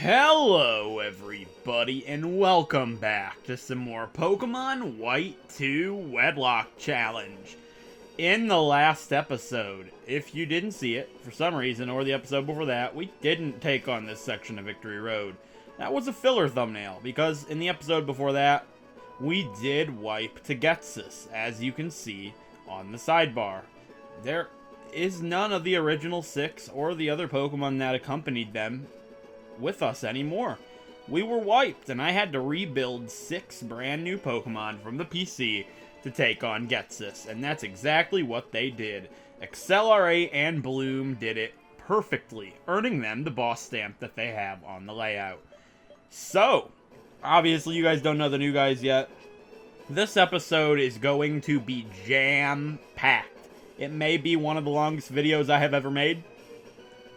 Hello everybody, and welcome back to some more Pokemon White 2 Wedlock Challenge. In the last episode, if you didn't see it, for some reason, or the episode before that, we didn't take on this section of Victory Road. That was a filler thumbnail, because in the episode before that, we did wipe to Getsus, as you can see on the sidebar. There is none of the original 6 or the other Pokemon that accompanied them with us anymore. We were wiped, and I had to rebuild 6 brand new Pokemon from the PC to take on Getsus, and that's exactly what they did. Accelerate and Bloom did it perfectly, earning them the boss stamp that they have on the layout. So, obviously you guys don't know the new guys yet. This episode is going to be jam-packed. It may be one of the longest videos I have ever made,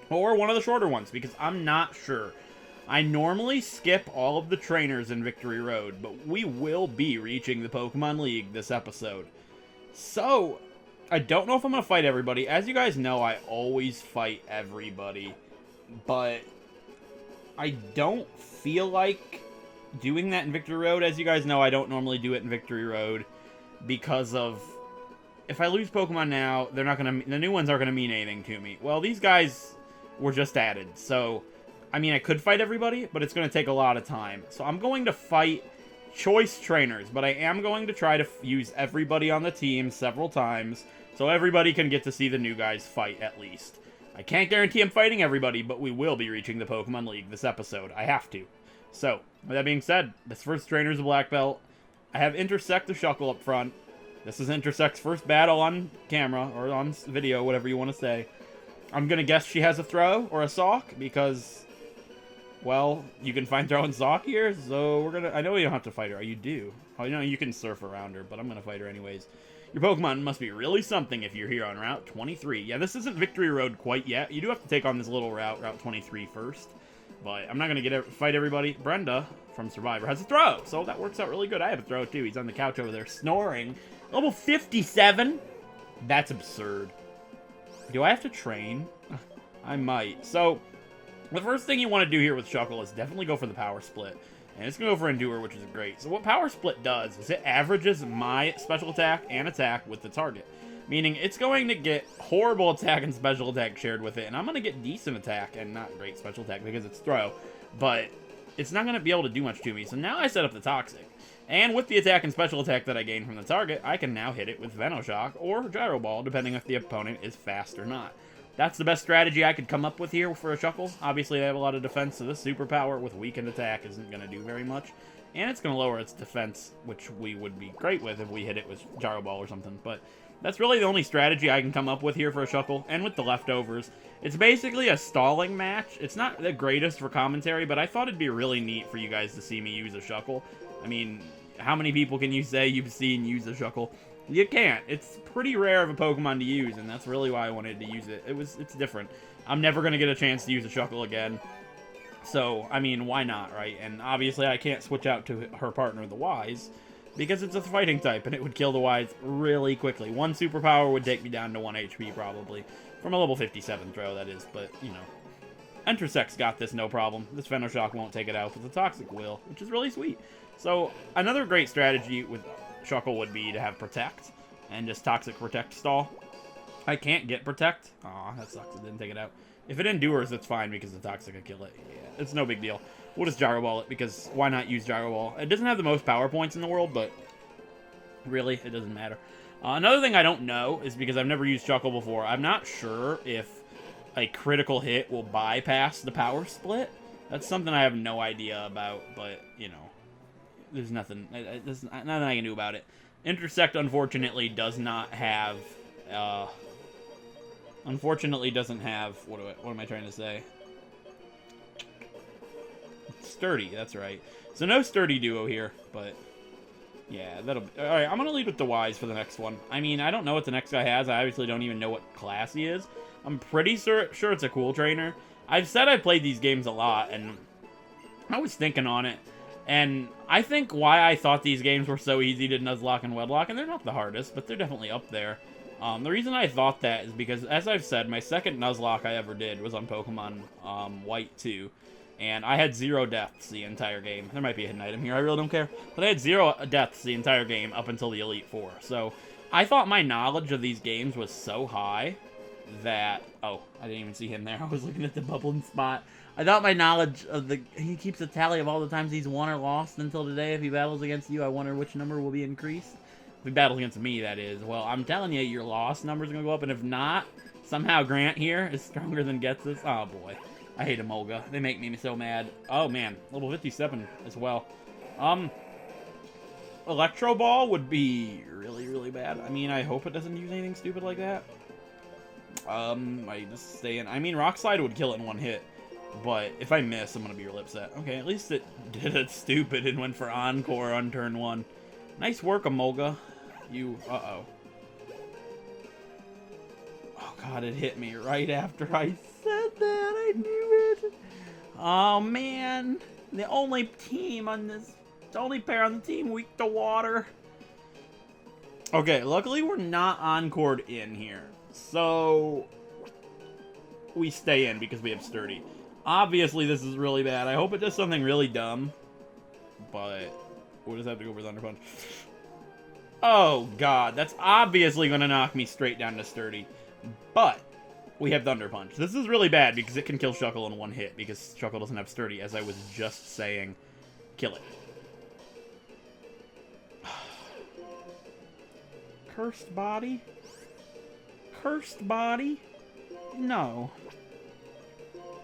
or one of the shorter ones, because I'm not sure. I normally skip all of the trainers in Victory Road, but we will be reaching the Pokemon League this episode. So, I don't know if I'm going to fight everybody. As you guys know, I always fight everybody, but I don't feel like doing that in Victory Road. As you guys know, I don't normally do it in Victory Road because of, if I lose Pokemon now, they're not going to, the new ones aren't going to mean anything to me. Well, these guys were just added, so I mean, I could fight everybody, but it's going to take a lot of time. So I'm going to fight choice trainers, but I am going to try to use everybody on the team several times, so everybody can get to see the new guys fight at least. I can't guarantee I'm fighting everybody, but we will be reaching the Pokemon League this episode. I have to. So, with that being said, this first trainer is a black belt. I have Intersect the Shuckle up front. This is Intersect's first battle on camera, or on video, whatever you want to say. I'm going to guess she has a throw or a sock because, well, you can find throw and sock here, so we're going to, I know you don't have to fight her. You do. I know you can surf around her, but I'm going to fight her anyways. Your Pokemon must be really something if you're here on Route 23. Yeah, this isn't Victory Road quite yet. You do have to take on this little route, Route 23 first, but I'm not going to fight everybody. Brenda from Survivor has a throw, so that works out really good. I have a throw too. He's on the couch over there snoring. Level 57? That's absurd. Do I have to train? I might. So, the first thing you want to do here with Shuckle is definitely go for the Power Split. And it's going to go for Endure, which is great. So what Power Split does is it averages my special attack and attack with the target. Meaning it's going to get horrible attack and special attack shared with it. And I'm going to get decent attack and not great special attack because it's throw. But it's not going to be able to do much to me. So now I set up the Toxic. And with the attack and special attack that I gain from the target, I can now hit it with Venoshock or Gyro Ball, depending if the opponent is fast or not. That's the best strategy I could come up with here for a Shuckle. Obviously, they have a lot of defense, so this superpower with weakened attack isn't going to do very much. And it's going to lower its defense, which we would be great with if we hit it with Gyro Ball or something. But that's really the only strategy I can come up with here for a Shuckle. And with the leftovers, it's basically a stalling match. It's not the greatest for commentary, but I thought it'd be really neat for you guys to see me use a Shuckle. I mean, how many people can you say you've seen use a Shuckle? You can't. It's pretty rare of a Pokemon to use, and that's really why I wanted to use it. It's different. I'm never going to get a chance to use a Shuckle again. So, I mean, why not, right? And obviously I can't switch out to her partner, the Wise, because it's a fighting type, and it would kill the Wise really quickly. One superpower would take me down to 1 HP, probably. From a level 57 throw, that is, but, you know. Intersect's got this no problem. This Venoshock won't take it out, but the Toxic will, which is really sweet. So, another great strategy with Shuckle would be to have Protect, and just Toxic Protect stall. I can't get Protect. Aw, that sucks, it didn't take it out. If it endures, it's fine, because the Toxic could kill it. Yeah, it's no big deal. We'll just Gyro Ball it, because why not use Gyro Ball? It doesn't have the most power points in the world, but really, it doesn't matter. Another thing I don't know is because I've never used Shuckle before, I'm not sure if a critical hit will bypass the Power Split. That's something I have no idea about, but, you know, there's nothing, there's nothing I can do about it. Intersect, unfortunately, does not have, unfortunately doesn't have, what am I trying to say? Sturdy, that's right. So no Sturdy Duo here, but yeah, that'll be, alright, I'm gonna lead with the Wise for the next one. I mean, I don't know what the next guy has. I obviously don't even know what class he is. I'm pretty sure it's a cool trainer. I've said I've played these games a lot, and I was thinking on it. And I think why I thought these games were so easy to Nuzlocke and Wedlock, and they're not the hardest, but they're definitely up there. The reason I thought that is because, as I've said, my second Nuzlocke I ever did was on Pokemon White 2. And I had 0 deaths the entire game. There might be a hidden item here, I really don't care. But I had 0 deaths the entire game up until the Elite Four. So, I thought my knowledge of these games was so high that... Oh, I didn't even see him there. I was looking at the bubbling spot. I thought my knowledge of the... He keeps a tally of all the times he's won or lost until today. If he battles against you, I wonder which number will be increased. If he battles against me, that is. Well, I'm telling you, your loss number's going to go up. And if not, somehow Grant here is stronger than Getsus. Oh, boy. I hate Emolga. They make me so mad. Oh, man. Level 57 as well. Electro Ball would be really, really bad. I mean, I hope it doesn't use anything stupid like that. I just stay in. I mean, Rock Slide would kill it in 1 hit. But if I miss, I'm going to be real upset. Okay, at least it did it stupid and went for Encore on turn 1. Nice work, Emolga. You, uh-oh. Oh, God, it hit me right after I said that. I knew it. Oh, man. The only team on this... The only pair on the team weak to water. Okay, luckily we're not encored in here. So... we stay in because we have Sturdy. Obviously, this is really bad. I hope it does something really dumb. But we'll just have to go for Thunder Punch. Oh, God. That's obviously going to knock me straight down to Sturdy. But we have Thunder Punch. This is really bad because it can kill Shuckle in 1 hit. Because Shuckle doesn't have Sturdy, as I was just saying. Kill it. Cursed body? Cursed body? No.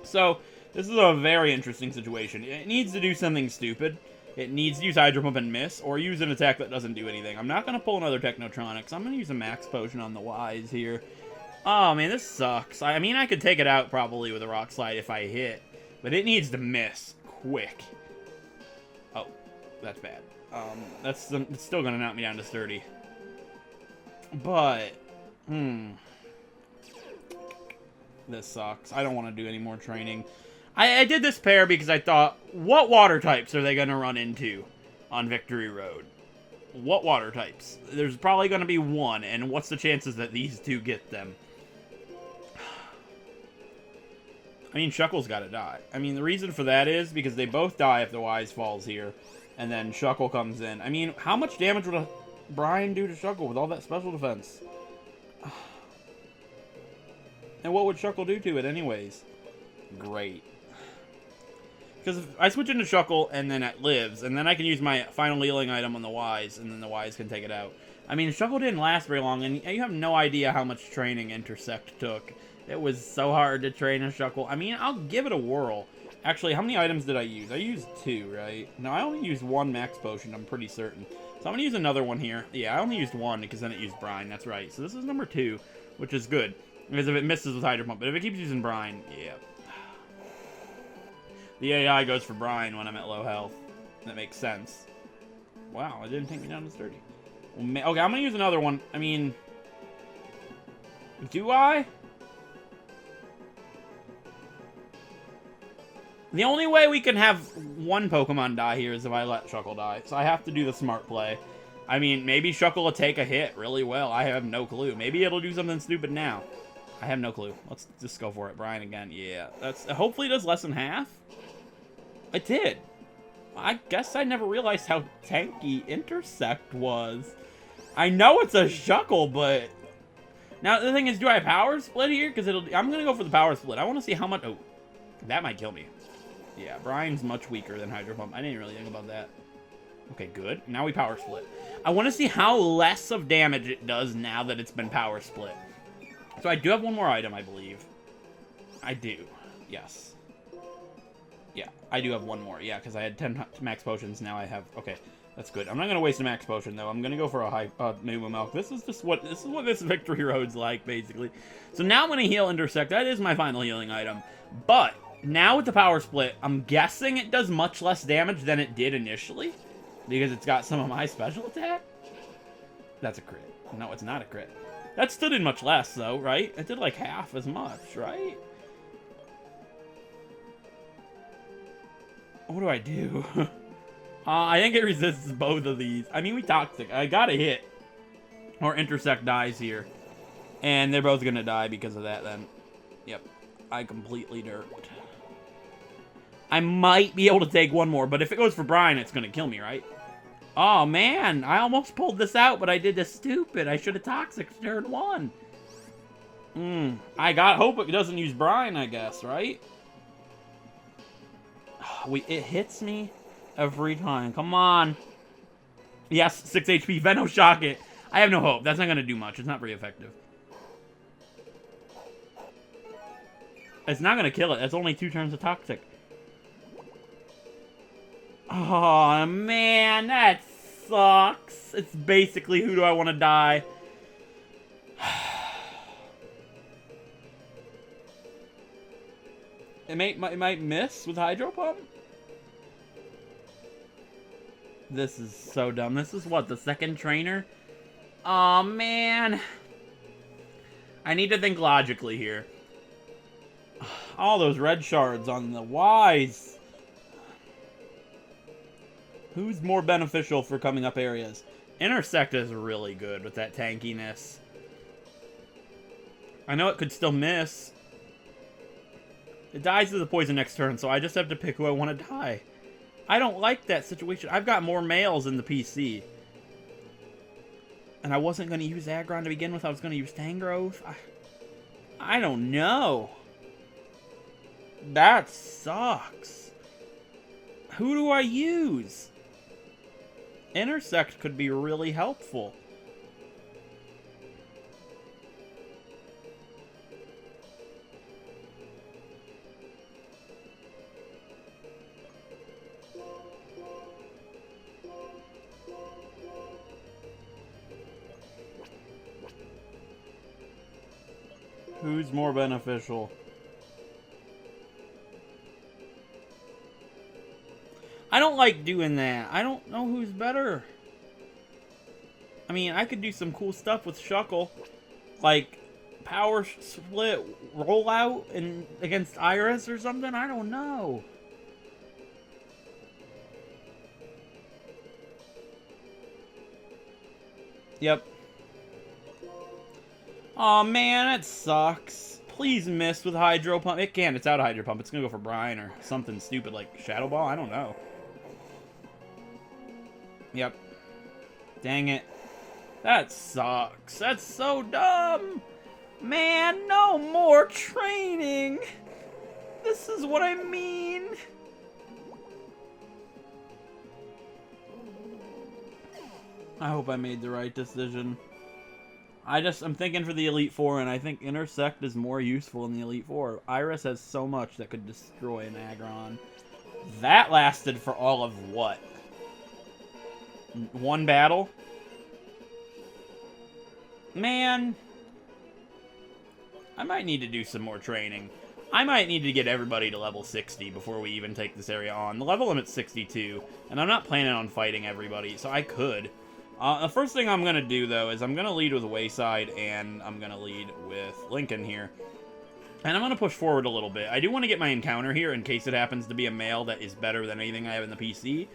So, this is a very interesting situation. It needs to do something stupid. It needs to use Hydro Pump and miss, or use an attack that doesn't do anything. I'm not going to pull another Technotronics. I'm going to use a Max Potion on the Wise here. Oh, man, this sucks. I mean, I could take it out probably with a Rock Slide if I hit, but it needs to miss quick. Oh, that's bad. It's still going to knock me down to Sturdy. But, this sucks. I don't want to do any more training. I did this pair because I thought, what water types are they going to run into on Victory Road? What water types? There's probably going to be 1, and what's the chances that these 2 get them? I mean, Shuckle's got to die. I mean, the reason for that is because they both die if the Wise falls here, and then Shuckle comes in. I mean, how much damage would a Brian do to Shuckle with all that special defense? And what would Shuckle do to it anyways? Great. Because if I switch into Shuckle, and then it lives, and then I can use my final healing item on the Wise, and then the Wise can take it out. I mean, Shuckle didn't last very long, and you have no idea how much training Intersect took. It was so hard to train a Shuckle. I mean, I'll give it a whirl. Actually, how many items did I use? I used 2, right? No, I only used 1 Max Potion, I'm pretty certain. So I'm going to use another one here. Yeah, I only used 1, because then it used Brine, that's right. So this is number 2, which is good. Because if it misses with Hydro Pump, but if it keeps using Brine, yeah. The AI goes for Brine when I'm at low health. That makes sense. Wow, it didn't take me down to Sturdy. Well, okay, I'm going to use another one. I mean... Do I? The only way we can have 1 Pokemon die here is if I let Shuckle die. So I have to do the smart play. I mean, maybe Shuckle will take a hit really well. I have no clue. Maybe it'll do something stupid now. I have no clue. Let's just go for it. Brian again. Yeah. That's hopefully it does less than half. It did. I guess I never realized how tanky Intersect was. I know it's a Shuckle, but... Now, the thing is, do I have Power Split here? Because I'm going to go for the Power Split. I want to see how much... Oh, that might kill me. Yeah, Brian's much weaker than Hydro Pump. I didn't really think about that. Okay, good. Now we Power Split. I want to see how less of damage it does now that it's been Power Split. So I do have 1 more item, I believe. I do. Yes. Yeah, I do have 1 more. Yeah, because I had 10 Max Potions. Now I have... Okay, that's good. I'm not going to waste a Max Potion, though. I'm going to go for a high Moo Milk. This is what this Victory Road's like, basically. So now I'm going to heal Intersect. That is my final healing item. But... Now with the Power Split, I'm guessing it does much less damage than it did initially. Because it's got some of my special attack. That's a crit. No, it's not a crit. That still did much less, though, right? It did like half as much, right? What do I do? I think it resists both of these. I mean, we Toxic. I gotta hit. Or Intersect dies here. And they're both gonna die because of that, then. Yep. I completely derped. I might be able to take one more, but if it goes for Brian, it's going to kill me, right? Oh, man. I almost pulled this out, but I did this stupid. I should have Toxic turn 1. I hope it doesn't use Brian, I guess, right? It hits me every time. Come on. Yes, 6 HP. Venoshock it. I have no hope. That's not going to do much. It's not very effective. It's not going to kill it. That's only 2 turns of Toxic. Oh, man. That sucks. It's basically, who do I want to die? It might miss with Hydro Pump. This is so dumb. This is what, the second trainer? Oh man. I need to think logically here. All those red shards on the Ys. Who's more beneficial for coming up areas? Intersect is really good with that tankiness. I know it could still miss. It dies to the poison next turn, so I just have to pick who I want to die. I don't like that situation. I've got more males in the PC. And I wasn't going to use Aggron to begin with. I was going to use Tangrowth. I don't know. That sucks. Who do I use? Intersect could be really helpful. Who's more beneficial? I don't like doing that. I don't know who's better. I mean, I could do some cool stuff with Shuckle. Like, power split rollout against Iris or something? I don't know. Yep. Aw, man, that sucks. Please miss with Hydro Pump. It can't. It's out of Hydro Pump. It's gonna go for Brian or something stupid like Shadow Ball. I don't know. Yep. Dang it. That sucks. That's so dumb. Man, no more training. This is what I mean. I hope I made the right decision. I'm thinking for the Elite Four, and I think Intersect is more useful in the Elite Four. Iris has so much that could destroy an Aggron. That lasted for all of what? One battle? Man. I might need to do some more training. I might need to get everybody to level 60 before we even take this area on. The level limit's 62, and I'm not planning on fighting everybody, so I could. The first thing I'm going to do, though, is I'm going to lead with Wayside, and I'm going to lead with Lincoln here. And I'm going to push forward a little bit. I do want to get my encounter here in case it happens to be a male that is better than anything I have in the PC.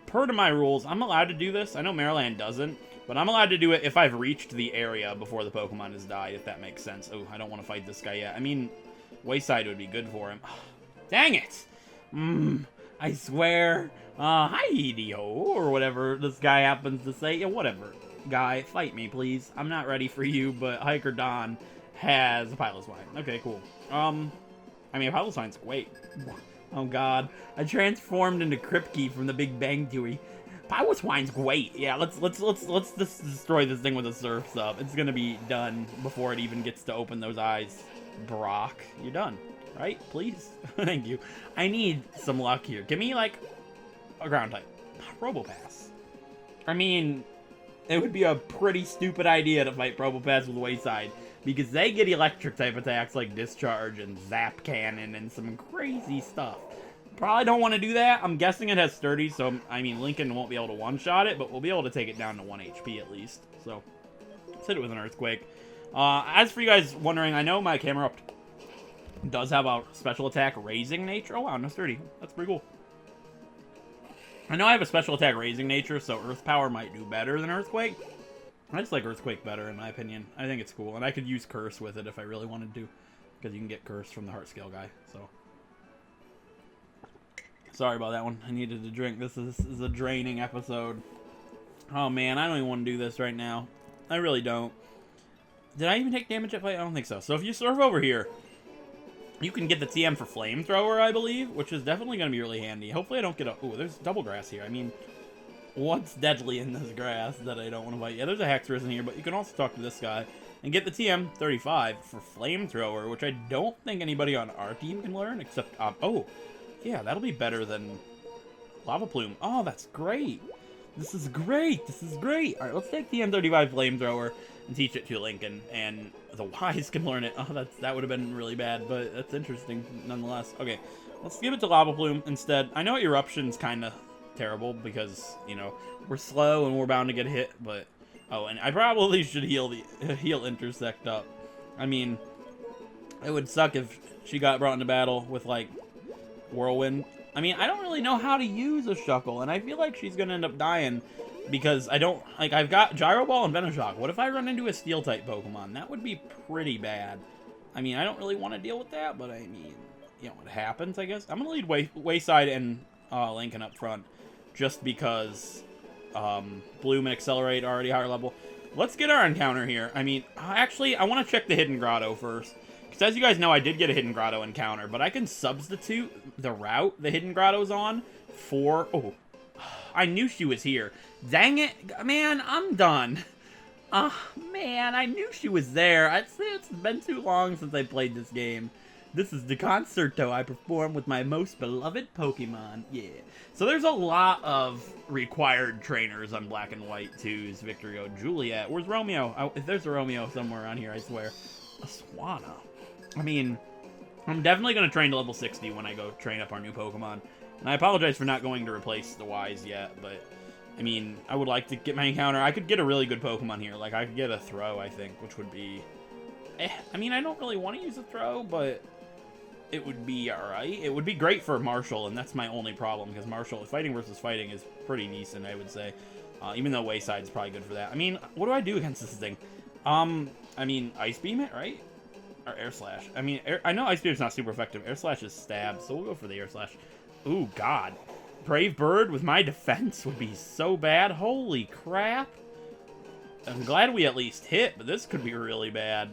Per to my rules, I'm allowed to do this. I know Maryland doesn't, but I'm allowed to do it if I've reached the area before the Pokemon has died, if that makes sense. Oh, I don't want to fight this guy yet. I mean, Wayside would be good for him. Dang it! I swear. Hi, EDO, or whatever this guy happens to say. Yeah, whatever. Guy, fight me, please. I'm not ready for you, but Hiker Don has a Piloswine. Okay, cool. I mean, Piloswine's great. Oh, God. I transformed into Kripke from the Big Bang Theory. Piloswine's great. Yeah, let's just destroy this thing with a Surf Sub. It's gonna be done before it even gets to open those eyes. Brock, you're done. Right? Please? Thank you. I need some luck here. Give me, like, a ground type. Probopass. I mean, it would be a pretty stupid idea to fight Probopass with Wayside, because they get electric type attacks like Discharge and Zap Cannon and some crazy stuff. Probably don't want to do that. I'm guessing it has Sturdy, so, I mean, Lincoln won't be able to one-shot it, but we'll be able to take it down to 1 HP at least. So, let's hit it with an Earthquake. As for you guys wondering, I know my camera up does have a special attack raising nature. Oh wow, no Sturdy. That's pretty cool. I know I have a special attack raising nature, so Earth Power might do better than Earthquake. I just like Earthquake better, in my opinion. I think it's cool, and I could use Curse with it if I really wanted to, because you can get Curse from the Heart Scale guy, so. Sorry about that one. I needed to drink. This is a draining episode. Oh, man. I don't even want to do this right now. I really don't. Did I even take damage at fight? I don't think so. So if you surf over here, you can get the TM for Flamethrower, I believe, which is definitely going to be really handy. Hopefully I don't get a... Ooh, there's double grass here. I mean, what's deadly in this grass that I don't want to fight? Yeah, there's a Hexorus in here, but you can also talk to this guy and get the TM 35 for Flamethrower, which I don't think anybody on our team can learn, except... oh, yeah, that'll be better than Lava Plume. Oh, that's great. This is great. This is great. All right, let's take the M35 Flamethrower and teach it to Lincoln, and the Wise can learn it. Oh, that would have been really bad, but that's interesting nonetheless. Okay, let's give it to Lava Plume instead. I know Eruption's kind of terrible because, you know, we're slow and we're bound to get hit, but... Oh, and I probably should heal Intersect up. I mean, it would suck if she got brought into battle with, like, Whirlwind. I mean, I don't really know how to use a Shuckle, and I feel like she's gonna end up dying because I don't... Like, I've got Gyro Ball and Venoshock. What if I run into a Steel-type Pokemon? That would be pretty bad. I mean, I don't really want to deal with that, but I mean, you know, it happens, I guess. I'm gonna lead Wayside and Lincoln up front just because... Bloom and Accelerate are already higher level. Let's get our encounter here. I mean, actually, I want to check the Hidden Grotto first. Because as you guys know, I did get a Hidden Grotto encounter, but I can substitute the route the Hidden Grotto's on for... Oh, I knew she was here. Dang it. Man, I'm done. Man, I knew she was there. I'd say it's been too long since I played this game. This is the concerto I perform with my most beloved Pokemon. Yeah. So there's a lot of required trainers on Black and White 2's Victorio. Juliet. Where's Romeo? If there's a Romeo somewhere around here, I swear. A Swanna. I mean, I'm definitely going to train to level 60 when I go train up our new Pokemon. And I apologize for not going to replace the Wise yet, but... I mean, I would like to get my encounter. I could get a really good Pokemon here. Like, I could get a Throw, I think, which would be... I mean, I don't really want to use a Throw, but... it would be alright. It would be great for Marshall, and that's my only problem, because Marshall, fighting versus fighting, is pretty decent, I would say. Even though Wayside's probably good for that. I mean, what do I do against this thing? I mean, Ice Beam it, right? Or Air Slash. I mean, I know Ice Beam's not super effective. Air Slash is stab, so we'll go for the Air Slash. Ooh, God. Brave Bird with my defense would be so bad. Holy crap. I'm glad we at least hit, but this could be really bad.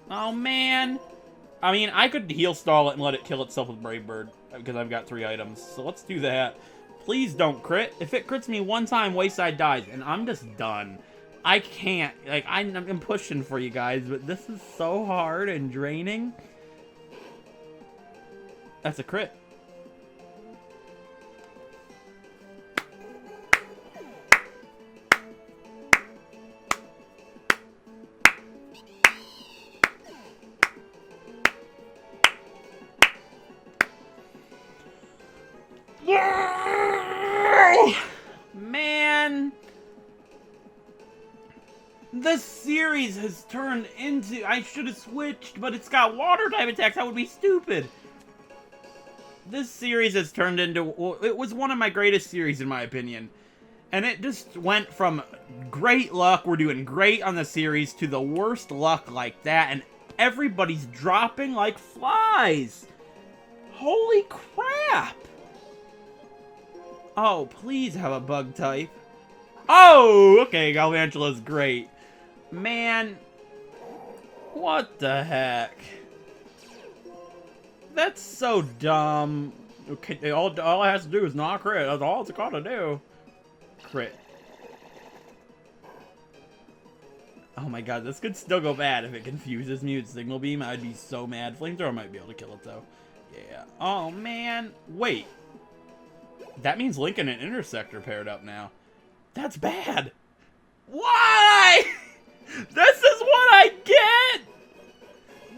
Oh, man. I mean, I could heal stall it and let it kill itself with Brave Bird, because I've got 3 items. So let's do that. Please don't crit. If it crits me one time, Wayside dies, and I'm just done. I can't. Like, I'm pushing for you guys, but this is so hard and draining. That's a crit. Man, this series has turned into... I should have switched, but it's got water type attacks. That would be stupid. This series has turned into... Well, it was one of my greatest series, in my opinion. And it just went from great luck, we're doing great on the series, to the worst luck like that. And everybody's dropping like flies. Holy crap. Oh, please have a bug type. Oh, okay, Galvantula's great. Man, what the heck? That's so dumb. Okay, all it has to do is not crit. That's all it's got to do. Crit. Oh my god, this could still go bad if it confuses me with Signal Beam. I'd be so mad. Flamethrower might be able to kill it, though. Yeah. Oh, man. Wait. That means Lincoln and Intersector paired up now. That's bad. Why? This is what I get.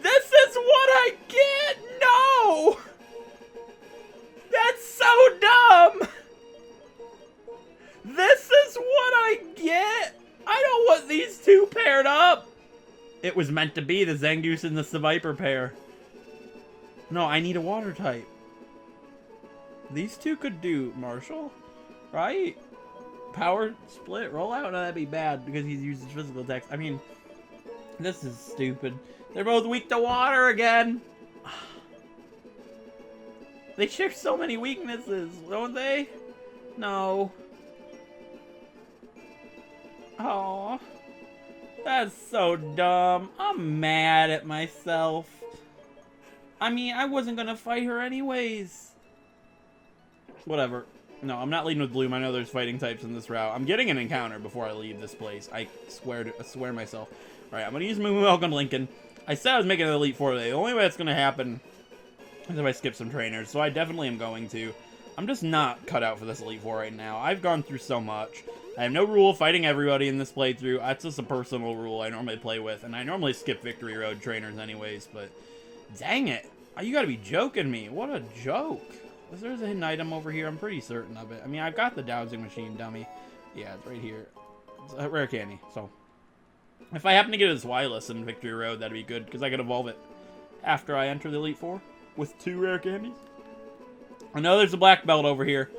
This is what I get. No. That's so dumb. This is what I get. I don't want these two paired up. It was meant to be the Zangoose and the Seviper pair. No, I need a water type. These two could do Marshall, right? Power split, roll out? No, that'd be bad because he uses physical attacks. I mean, this is stupid. They're both weak to water again. They share so many weaknesses, don't they? No. Oh, that's so dumb. I'm mad at myself. I mean, I wasn't gonna fight her anyways. Whatever. No, I'm not leading with Bloom. I know there's fighting types in this route. I'm getting an encounter before I leave this place. I swear myself. Alright, I'm gonna use my Welcome Lincoln. I said I was making an Elite Four today. The only way that's gonna happen is if I skip some trainers, so I definitely am going to. I'm just not cut out for this Elite Four right now. I've gone through so much. I have no rule of fighting everybody in this playthrough. That's just a personal rule I normally play with, and I normally skip Victory Road trainers anyways, but dang it. You gotta be joking me. What a joke. There's a hidden item over here. I'm pretty certain of it. I mean, I've got the dowsing machine dummy. Yeah, it's right here. It's a rare candy, so. If I happen to get this wireless in Victory Road, that'd be good, because I could evolve it after I enter the Elite Four with 2 rare candies. I know there's a black belt over here.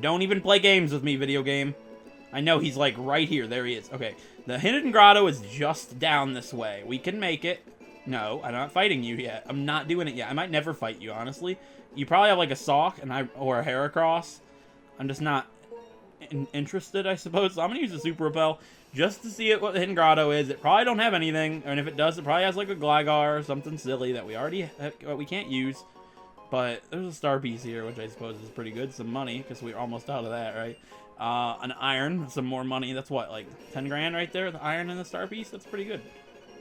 Don't even play games with me, video game. I know he's like right here. There he is. Okay, the hidden grotto is just down this way. We can make it. No, I'm not fighting you yet. I'm not doing it yet. I might never fight you, honestly. You probably have like a sock or a Heracross. I'm just not interested, I suppose. So I'm gonna use a Super Repel just to see what the hidden grotto is. It probably don't have anything, and if it does, it probably has like a Gligar or something silly that we can't use. But there's a star piece here, which I suppose is pretty good. Some money, because we're almost out of that, right? An iron, some more money. That's what, like 10 grand right there? The iron and the star piece? That's pretty good.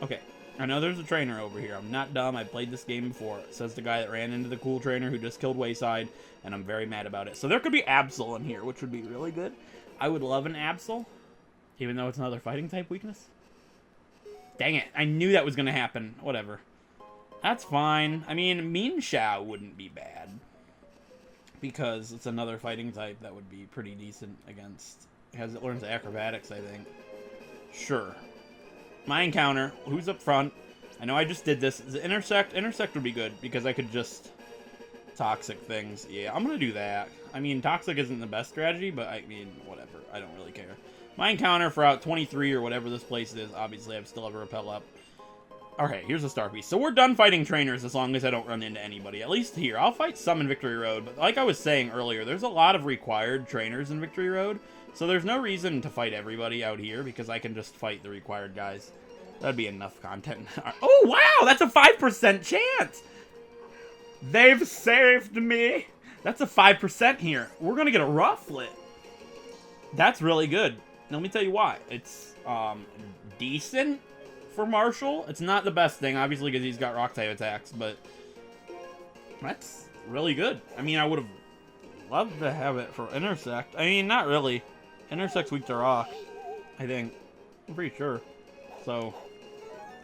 Okay. I know there's a trainer over here. I'm not dumb. I played this game before. Says the guy that ran into the cool trainer who just killed Wayside, and I'm very mad about it. So there could be Absol in here, which would be really good. I would love an Absol, even though it's another fighting type weakness. Dang it. I knew that was going to happen. Whatever. That's fine. I mean, Mean Shao wouldn't be bad, because it's another fighting type that would be pretty decent against, because it learns acrobatics, I think. Sure. My encounter, who's up front? I know I just did this. Is it Intersect? Intersect would be good, because I could just Toxic things. Yeah, I'm going to do that. I mean, Toxic isn't the best strategy, but I mean, whatever. I don't really care. My encounter for Route 23 or whatever this place is, obviously I still have a Repel up. Okay, here's a star piece. So we're done fighting trainers as long as I don't run into anybody. At least here. I'll fight some in Victory Road, but like I was saying earlier, there's a lot of required trainers in Victory Road, so there's no reason to fight everybody out here, because I can just fight the required guys. That'd be enough content. Oh, wow! That's a 5% chance! They've saved me! That's a 5% here. We're gonna get a Rufflet. That's really good. Let me tell you why. It's, decent for Marshall. It's not the best thing, obviously, because he's got rock-type attacks, but that's really good. I mean, I would have loved to have it for Intersect. I mean, not really. Intersect's weak to rock, I think. I'm pretty sure. So,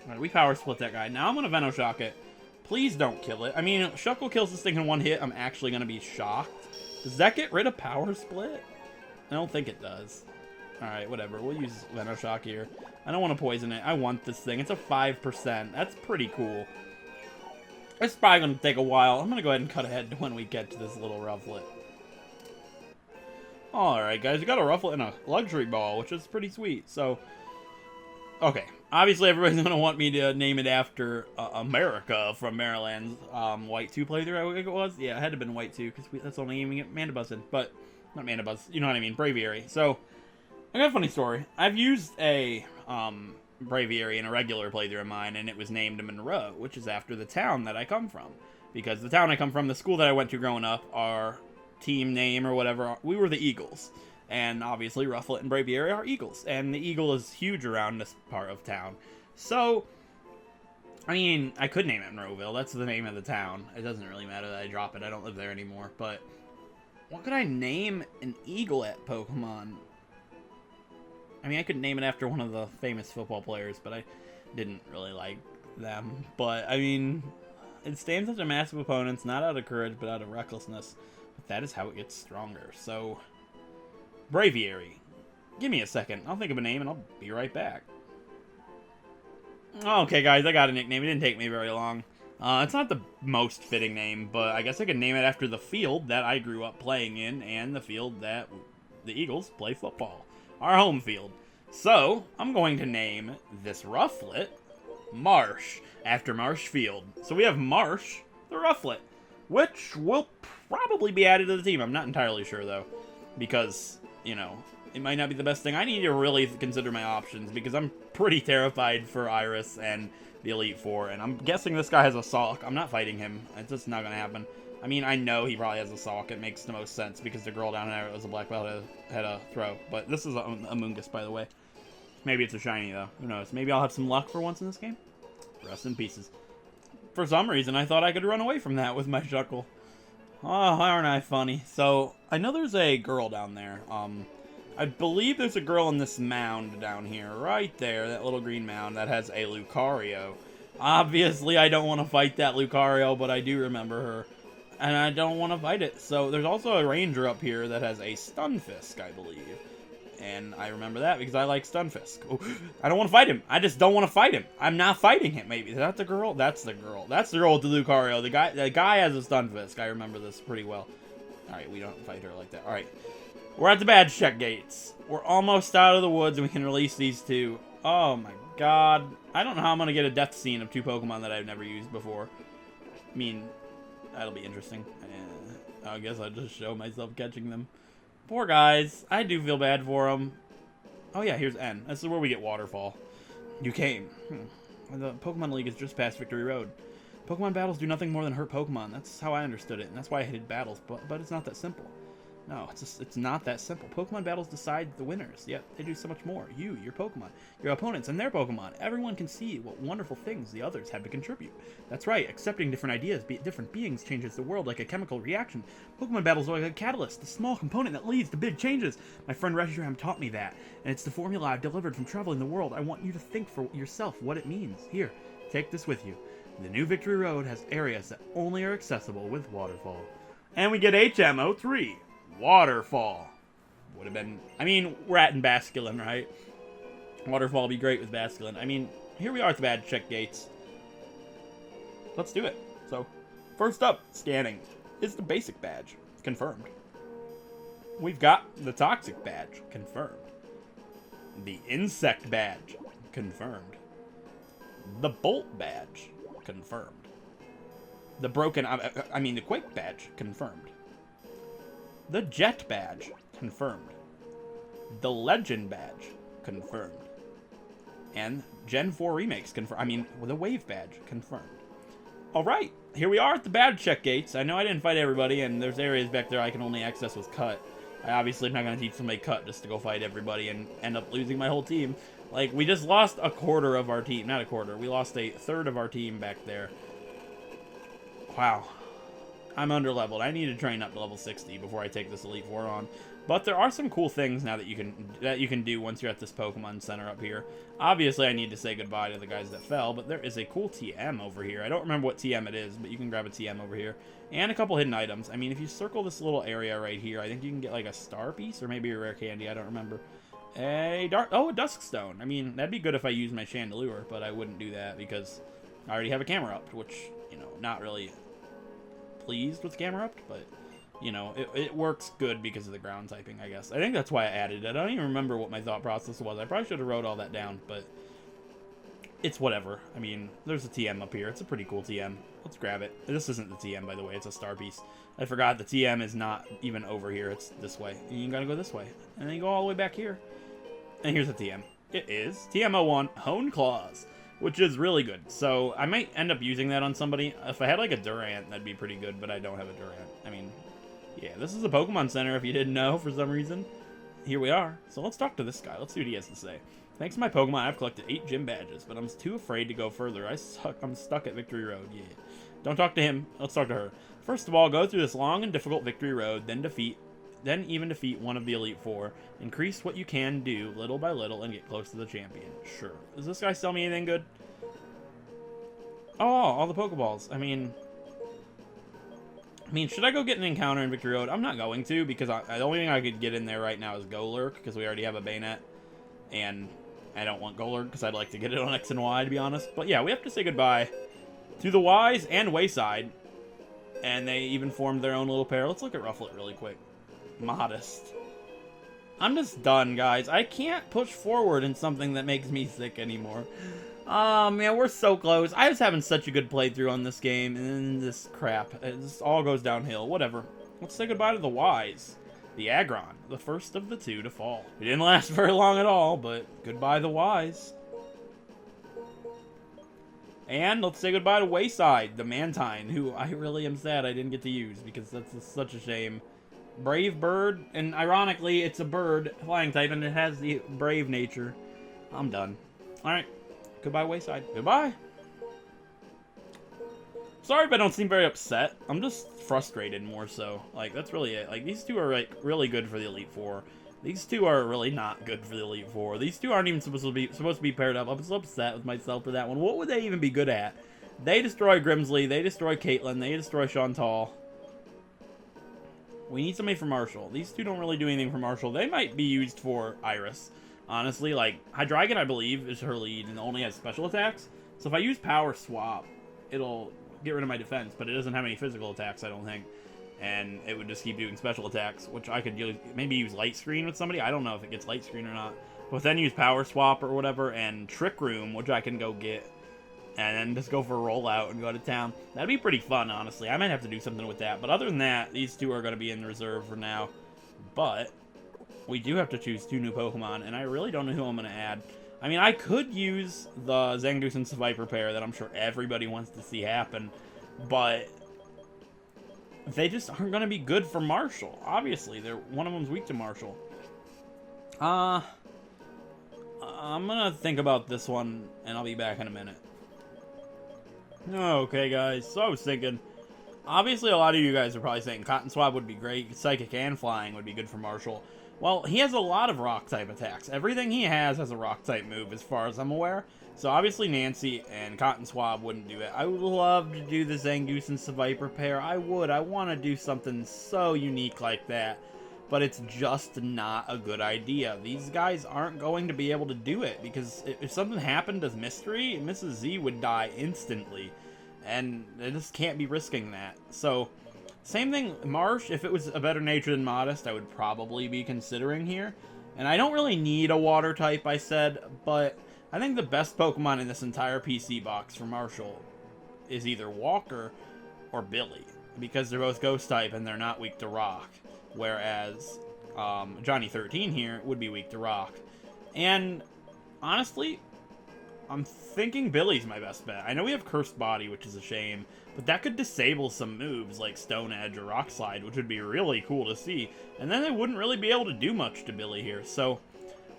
alright, we power split that guy. Now I'm going to Venoshock it. Please don't kill it. I mean, Shuckle kills this thing in one hit. I'm actually going to be shocked. Does that get rid of power split? I don't think it does. Alright, whatever. We'll use Venoshock here. I don't want to poison it. I want this thing. It's a 5%. That's pretty cool. It's probably going to take a while. I'm going to go ahead and cut ahead to when we get to this little Rufflet. Alright, guys. We got a Rufflet and a Luxury Ball, which is pretty sweet. So, okay. Obviously, everybody's going to want me to name it after America from Maryland's White 2 playthrough, I think it was. Yeah, it had to have been White 2, because that's the only naming it Mandibuzz in. But, not Mandibuzz. You know what I mean. Braviary. So, I got a funny story. I've used a Braviary in a regular playthrough of mine, and it was named Monroe, which is after the town that I come from. Because the town I come from, the school that I went to growing up, our team name or whatever, we were the Eagles. And obviously Rufflet and Braviary are Eagles. And the Eagle is huge around this part of town. So, I mean, I could name it Monroeville. That's the name of the town. It doesn't really matter that I drop it. I don't live there anymore. But what could I name an Eagle at Pokemon? I mean, I could name it after one of the famous football players, but I didn't really like them. But, I mean, it stands such a massive opponents, not out of courage, but out of recklessness. But that is how it gets stronger. So, Braviary. Give me a second. I'll think of a name, and I'll be right back. Okay, guys, I got a nickname. It didn't take me very long. It's not the most fitting name, but I guess I could name it after the field that I grew up playing in, and the field that the Eagles play football. Our home field. So, I'm going to name this Rufflet Marsh, after Marsh Field. So we have Marsh, the Rufflet. which will probably be added to the team. I'm not entirely sure, though, because, you know, it might not be the best thing. I need to really consider my options, because I'm pretty terrified for Iris and the Elite Four, and I'm guessing this guy has a Salk. I'm not fighting him. It's just not going to happen. I mean, I know he probably has a Salk. It makes the most sense, because the girl down there was a black belt had a throw. But this is a Mungus, by the way. Maybe it's a shiny, though. Who knows? Maybe I'll have some luck for once in this game. Rest in pieces. For some reason, I thought I could run away from that with my Shuckle. Oh, aren't I funny? So, I know there's a girl down there. I believe there's a girl in this mound down here. Right there, that little green mound that has a Lucario. Obviously, I don't want to fight that Lucario, but I do remember her. And I don't want to fight it. So, there's also a Ranger up here that has a Stunfisk, I believe. And I remember that because I like Stunfisk. Oh, I don't want to fight him. I just don't want to fight him. I'm not fighting him, maybe. Is that the girl? That's the girl. That's the girl with the Lucario. The guy has a Stunfisk. I remember this pretty well. Alright, we don't fight her like that. Alright. We're at the badge check gates. We're almost out of the woods and we can release these two. Oh my god. I don't know how I'm going to get a death scene of two Pokemon that I've never used before. I mean, that'll be interesting. I guess I'll just show myself catching them. Poor guys. I do feel bad for them. Oh yeah, here's N. This is where we get Waterfall. You came. The Pokemon League is just past Victory Road. Pokemon battles do nothing more than hurt Pokemon. That's how I understood it, and that's why I hated battles. But it's not that simple. No, it's not that simple. Pokemon battles decide the winners, yet they do so much more. You, your Pokemon, your opponents, and their Pokemon. Everyone can see what wonderful things the others have to contribute. That's right, accepting different ideas, different beings changes the world like a chemical reaction. Pokemon battles are like a catalyst, the small component that leads to big changes. My friend Reshiram taught me that, and it's the formula I've delivered from traveling the world. I want you to think for yourself what it means. Here, take this with you. The new Victory Road has areas that only are accessible with Waterfall. And we get HMO3. Waterfall. Would have been... I mean, we're at in Basculin, right? Waterfall would be great with Basculin. I mean, here we are at the badge check gates. Let's do it. So, first up, scanning, is the basic badge. Confirmed. We've got the toxic badge. Confirmed. The insect badge. Confirmed. The bolt badge. Confirmed. The the quake badge. Confirmed. The Jet badge, confirmed. The Legend badge, confirmed. And Gen 4 remakes, the Wave badge, confirmed. Alright, here we are at the badge check gates. I know I didn't fight everybody, and there's areas back there I can only access with Cut. I obviously am not going to teach somebody Cut just to go fight everybody and end up losing my whole team. Like, we just lost a quarter of our team. Not a quarter, we lost a third of our team back there. Wow. I'm under-leveled. I need to train up to level 60 before I take this Elite Four on. But there are some cool things now that you can do once you're at this Pokemon Center up here. Obviously, I need to say goodbye to the guys that fell, but there is a cool TM over here. I don't remember what TM it is, but you can grab a TM over here. And a couple hidden items. I mean, if you circle this little area right here, I think you can get like a star piece or maybe a rare candy. I don't remember. A Dusk Stone. I mean, that'd be good if I used my Chandelure, but I wouldn't do that because I already have a camera up, which, you know, not really pleased with camera up, but you know, it works good because of the ground typing, I guess. I think that's why I added it. I don't even remember what my thought process was. I probably should have wrote all that down, but it's whatever. I mean, there's a TM up here. It's a pretty cool TM. Let's grab it. This isn't the TM, by the way. It's a star piece. I forgot the TM is not even over here. It's this way. And you gotta go this way. And then you go all the way back here. And here's the TM. It is TM01 Hone Claws, which is really good. So I might end up using that on somebody. If I had like a Durant, that'd be pretty good, but I don't have a Durant. I mean, yeah, this is a Pokemon Center if you didn't know for some reason. Here we are. So let's talk to this guy. Let's see what he has to say. Thanks to my Pokemon, I've collected 8 gym badges, but I'm too afraid to go further. I'm stuck at Victory Road. Yeah. Don't talk to him. Let's talk to her. First of all, go through this long and difficult Victory Road, then even defeat one of the Elite Four. Increase what you can do little by little and get close to the champion. Sure. Does this guy sell me anything good? Oh, all the Pokeballs. I mean, should I go get an encounter in Victory Road? I'm not going to, because the only thing I could get in there right now is Golurk, because we already have a Bayonet, and I don't want Golurk, because I'd like to get it on X and Y, to be honest. But yeah, we have to say goodbye to the Wise and Wayside, and they even formed their own little pair. Let's look at Rufflet really quick. Modest. I'm just done, guys. I can't push forward in something that makes me sick anymore. Oh, man, we're so close. I was having such a good playthrough on this game, and then this crap. It just all goes downhill. Whatever. Let's say goodbye to the Ys. The Aggron, the first of the two to fall. It didn't last very long at all, but goodbye the Ys. And let's say goodbye to Wayside, the Mantine, who I really am sad I didn't get to use, because that's such a shame. Brave Bird, and ironically, it's a bird, flying type, and it has the brave nature. I'm done. Alright. Goodbye, Wayside. Goodbye. Sorry if I don't seem very upset. I'm just frustrated more so. Like, that's really it. Like, these two are, like, really good for the Elite Four. These two are really not good for the Elite Four. These two aren't even supposed to be paired up. I'm so upset with myself for that one. What would they even be good at? They destroy Grimsley. They destroy Caitlyn. They destroy Chantal. We need somebody for Marshall. These two don't really do anything for Marshall. They might be used for Iris. Honestly, like, Hydreigon, I believe, is her lead and only has special attacks. So if I use Power Swap, it'll get rid of my defense, but it doesn't have any physical attacks, I don't think. And it would just keep doing special attacks, which I could maybe use Light Screen with somebody. I don't know if it gets Light Screen or not. But then use Power Swap or whatever, and Trick Room, which I can go get. And then just go for a rollout and go to town. That'd be pretty fun, honestly. I might have to do something with that. But other than that, these two are going to be in reserve for now. But we do have to choose two new Pokemon, and I really don't know who I'm going to add. I mean, I could use the Zangoose and Seviper pair that I'm sure everybody wants to see happen, but they just aren't going to be good for Marshall. Obviously, one of them's weak to Marshall. I'm going to think about this one, and I'll be back in a minute. Okay, guys, so I was thinking, obviously a lot of you guys are probably saying Cotton Swab would be great, Psychic and Flying would be good for Marshall. Well, he has a lot of Rock-type attacks. Everything he has a Rock-type move, as far as I'm aware. So obviously Nancy and Cotton Swab wouldn't do it. I would love to do the Zangoose and Seviper pair. I would. I want to do something so unique like that. But it's just not a good idea. These guys aren't going to be able to do it, because if something happened to Mystery, Mrs. Z would die instantly. And they just can't be risking that. So, same thing, Marsh, if it was a better nature than Modest, I would probably be considering here. And I don't really need a water type, I said, but I think the best Pokemon in this entire PC box for Marshall is either Walker or Billy, because they're both Ghost type and they're not weak to Rock. Whereas Johnny 13 here would be weak to Rock. And honestly, I'm thinking Billy's my best bet. I know we have Cursed Body, which is a shame, but that could disable some moves like Stone Edge or Rock Slide, which would be really cool to see. And then they wouldn't really be able to do much to Billy here. So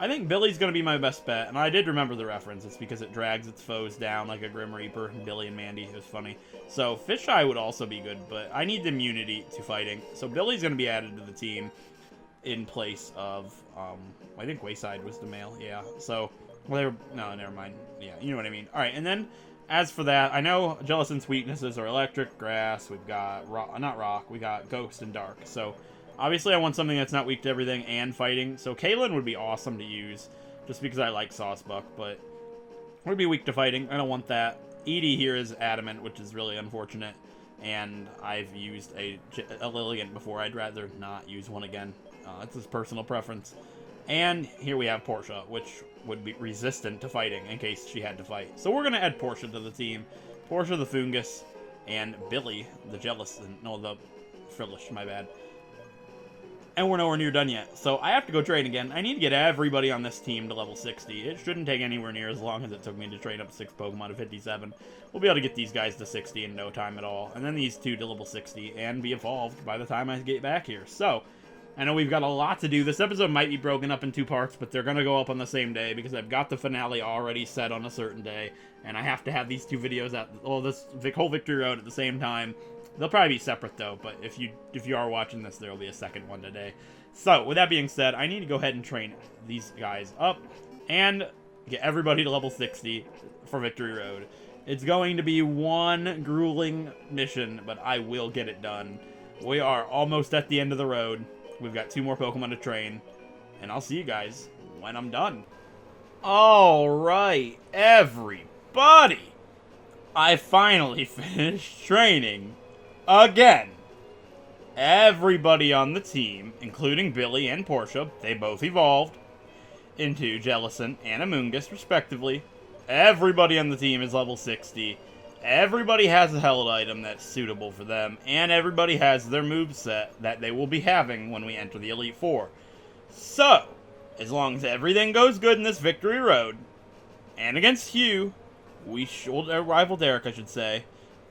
I think Billy's going to be my best bet. And I did remember the reference. It's because it drags its foes down like a Grim Reaper. Billy and Mandy. It was funny. So Fisheye would also be good, but I need immunity to fighting. So Billy's going to be added to the team in place of, I think Wayside was the male. Yeah, so, well, no, never mind. Yeah, you know what I mean. All right, and then as for that, I know Jellicent's weaknesses are electric, grass, we've got, not rock, we got ghost and dark. So, obviously I want something that's not weak to everything and fighting. So Kaylin would be awesome to use, just because I like Saucebuck, but would be weak to fighting. I don't want that. Edie here is adamant, which is really unfortunate. And I've used a Lilligant before. I'd rather not use one again. That's his personal preference. And here we have Portia, which would be resistant to fighting in case she had to fight. So we're going to add Portia to the team. Portia the Fungus, and Billy the Jellicent. No, the Frillish, my bad. And we're nowhere near done yet. So I have to go train again. I need to get everybody on this team to level 60. It shouldn't take anywhere near as long as it took me to train up 6 Pokemon to 57. We'll be able to get these guys to 60 in no time at all. And then these two to level 60 and be evolved by the time I get back here. So, I know we've got a lot to do. This episode might be broken up in 2 parts, but they're going to go up on the same day because I've got the finale already set on a certain day. And I have to have these 2 videos at, well, this whole Victory Road at the same time. They'll probably be separate, though, but if you are watching this, there will be a second one today. So, with that being said, I need to go ahead and train these guys up and get everybody to level 60 for Victory Road. It's going to be one grueling mission, but I will get it done. We are almost at the end of the road. We've got 2 more Pokemon to train, and I'll see you guys when I'm done. Alright, everybody! I finally finished training. Again, everybody on the team, including Billy and Portia, they both evolved into Jellicent and Amoonguss, respectively. Everybody on the team is level 60. Everybody has a held item that's suitable for them, and everybody has their moveset that they will be having when we enter the Elite Four. So, as long as everything goes good in this Victory Road, and against Hugh, rival Derek, I should say,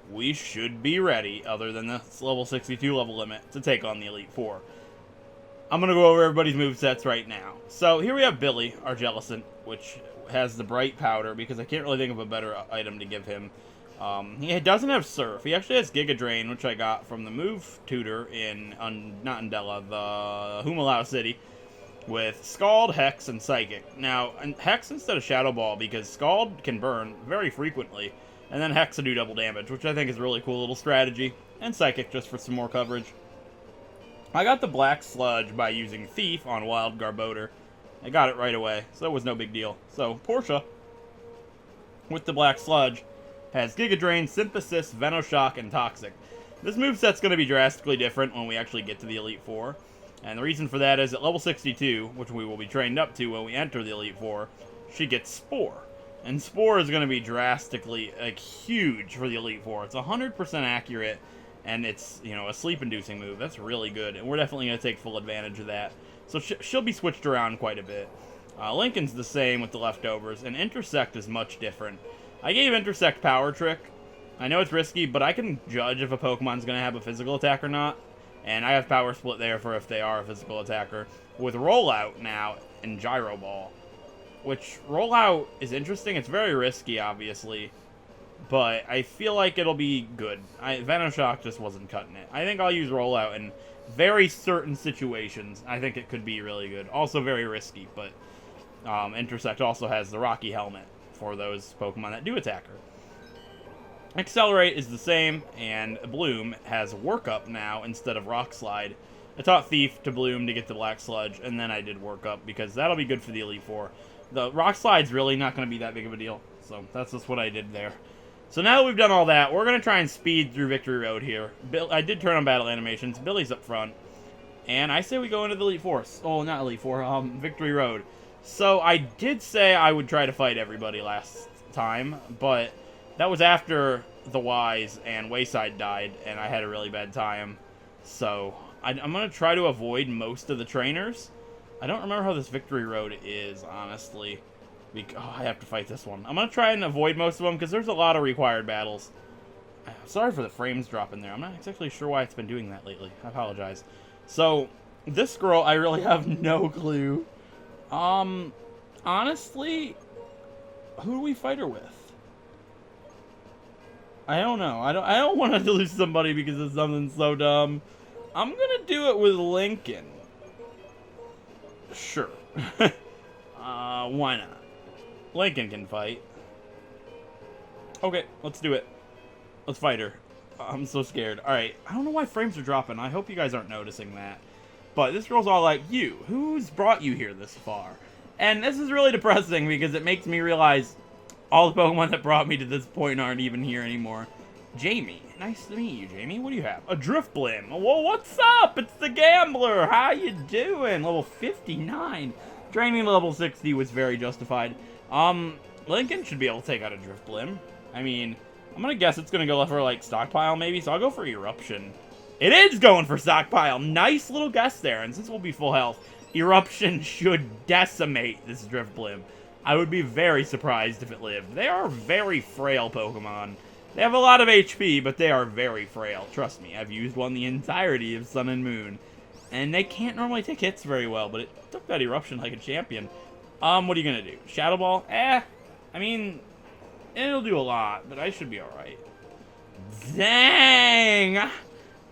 we should be ready, other than the level 62 level limit, to take on the Elite Four. I'm going to go over everybody's movesets right now. So, here we have Billy, our Jellicent, which has the Bright Powder, because I can't really think of a better item to give him. He doesn't have Surf. He actually has Giga Drain, which I got from the move tutor not in Della, the Humalau City, with Scald, Hex, and Psychic. Now, Hex instead of Shadow Ball, because Scald can burn very frequently, and then Hex will do double damage, which I think is a really cool little strategy, and Psychic just for some more coverage. I got the Black Sludge by using Thief on Wild Garbodor. I got it right away, so it was no big deal. So, Portia, with the Black Sludge, has Giga Drain, Synthesis, Venoshock, and Toxic. This moveset's going to be drastically different when we actually get to the Elite Four. And the reason for that is at level 62, which we will be trained up to when we enter the Elite Four, she gets Spore. And Spore is going to be drastically, huge for the Elite Four. It's 100% accurate, and it's, a sleep-inducing move. That's really good, and we're definitely going to take full advantage of that. So she'll be switched around quite a bit. Lincoln's the same with the leftovers, and Intersect is much different. I gave Intersect Power Trick. I know it's risky, but I can judge if a Pokemon's going to have a physical attack or not. And I have Power Split there for if they are a physical attacker. With Rollout now and Gyro Ball. Which, Rollout is interesting. It's very risky, obviously. But I feel like it'll be good. Venoshock just wasn't cutting it. I think I'll use Rollout in very certain situations. I think it could be really good. Also very risky, but Intersect also has the Rocky Helmet for those Pokemon that do attack her. Accelerate is the same, and Bloom has Work Up now instead of Rock Slide. I taught Thief to Bloom to get the Black Sludge, and then I did Work Up, because that'll be good for the Elite Four. The Rock Slide's really not going to be that big of a deal, so that's just what I did there. So now that we've done all that, we're going to try and speed through Victory Road here. I did turn on battle animations. Billy's up front, and I say we go into the Elite Four. Oh, not Elite Four, Victory Road. So I did say I would try to fight everybody last time, but that was after the Wise and Wayside died, and I had a really bad time. So I'm going to try to avoid most of the trainers. I don't remember how this Victory Road is, honestly. I have to fight this one. I'm going to try and avoid most of them, because there's a lot of required battles. Sorry for the frames dropping there. I'm not exactly sure why it's been doing that lately. I apologize. So, this girl, I really have no clue. Honestly, who do we fight her with? I don't know. I don't want to lose somebody because of something so dumb. I'm gonna do it with Lincoln. Sure. Why not? Lincoln can fight. Okay, let's do it. Let's fight her. I'm so scared. Alright, I don't know why frames are dropping. I hope you guys aren't noticing that. But this girl's all like, you, who's brought you here this far? And this is really depressing because it makes me realize all the Pokemon that brought me to this point aren't even here anymore. Jamie. Nice to meet you, Jamie. What do you have? A Drifblim. Well, what's up? It's the Gambler. How you doing? Level 59. Training level 60 was very justified. Lincoln should be able to take out a Drifblim. I mean, I'm gonna guess it's gonna go for, like, Stockpile, maybe, so I'll go for Eruption. It is going for Stockpile. Nice little guess there, and since we'll be full health, Eruption should decimate this Drifblim. I would be very surprised if it lived. They are very frail Pokemon. They have a lot of HP, but they are very frail. Trust me, I've used one the entirety of Sun and Moon. And they can't normally take hits very well, but it took that Eruption like a champion. What are you gonna do? Shadow Ball? I mean, it'll do a lot, but I should be alright. Dang!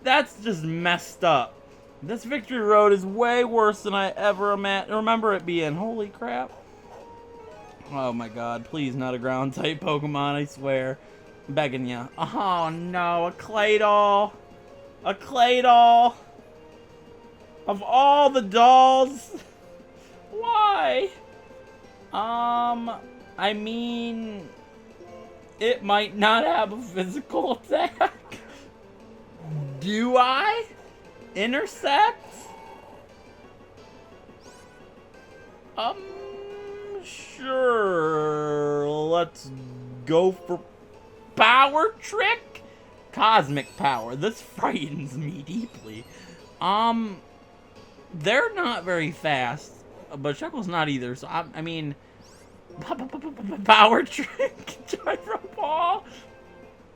That's just messed up. This Victory Road is way worse than I ever remember it being. Holy crap. Oh my god, please not a ground-type Pokemon, I swear. I'm begging ya. Oh no, a Claydol! A Claydol! Of all the dolls! Why? I mean, it might not have a physical attack. Do I? Intersect? Sure. let's go for Power Trick. Cosmic Power. This frightens me deeply. They're not very fast, but Shuckle's not either. So I mean, Power Trick, Gyro Ball.